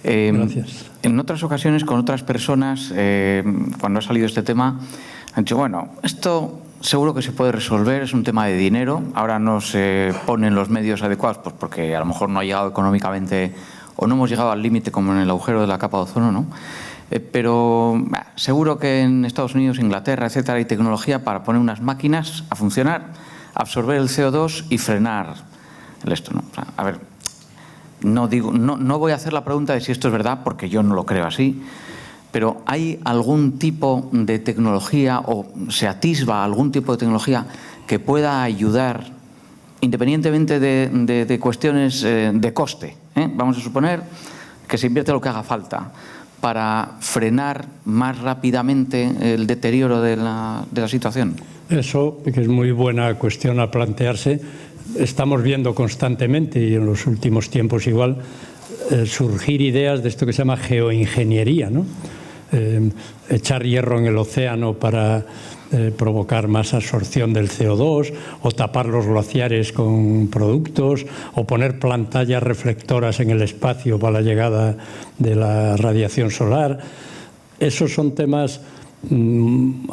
Gracias. En otras ocasiones, con otras personas, cuando ha salido este tema, han dicho, bueno, esto seguro que se puede resolver, es un tema de dinero, ahora no se ponen los medios adecuados, pues porque a lo mejor no ha llegado económicamente o no hemos llegado al límite como en el agujero de la capa de ozono, ¿no? Pero seguro que en Estados Unidos, Inglaterra, etcétera, hay tecnología para poner unas máquinas a funcionar, absorber el CO2 y frenar esto, ¿no? A ver, no voy a hacer la pregunta de si esto es verdad, porque yo no lo creo así, pero ¿hay algún tipo de tecnología o se atisba algún tipo de tecnología que pueda ayudar, independientemente de cuestiones de coste? Vamos a suponer que se invierte lo que haga falta para frenar más rápidamente el deterioro de la situación. Eso, que es muy buena cuestión a plantearse, estamos viendo constantemente, y en los últimos tiempos igual, surgir ideas de esto que se llama geoingeniería, ¿no? Echar hierro en el océano para provocar más absorción del CO2, o tapar los glaciares con productos, o poner pantallas reflectoras en el espacio para la llegada de la radiación solar. Esos son temas,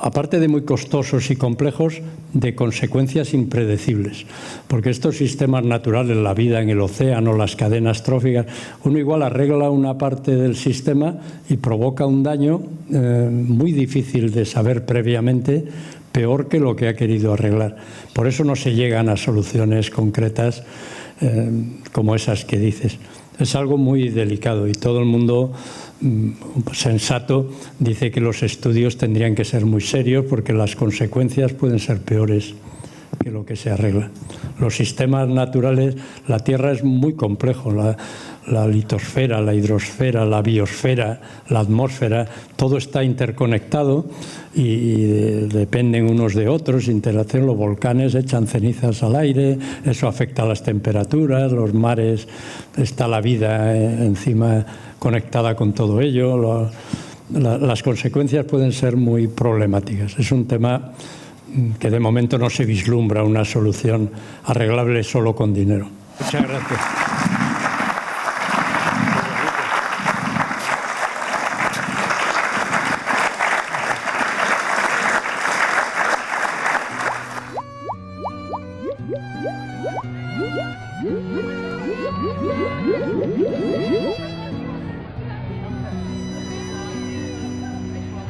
aparte de muy costosos y complejos, de consecuencias impredecibles, porque estos sistemas naturales, la vida en el océano, las cadenas tróficas, uno igual arregla una parte del sistema y provoca un daño muy difícil de saber previamente, peor que lo que ha querido arreglar. Por eso no se llegan a soluciones concretas como esas que dices. Es algo muy delicado y todo el mundo sensato dice que los estudios tendrían que ser muy serios porque las consecuencias pueden ser peores que lo que se arregla. Los sistemas naturales, la Tierra es muy complejo, la litosfera, la hidrosfera, la biosfera, la atmósfera, todo está interconectado y dependen unos de otros, interacción, los volcanes echan cenizas al aire, eso afecta a las temperaturas, los mares, está la vida encima conectada con todo ello, las consecuencias pueden ser muy problemáticas. Es un tema que de momento no se vislumbra una solución arreglable solo con dinero. Muchas gracias.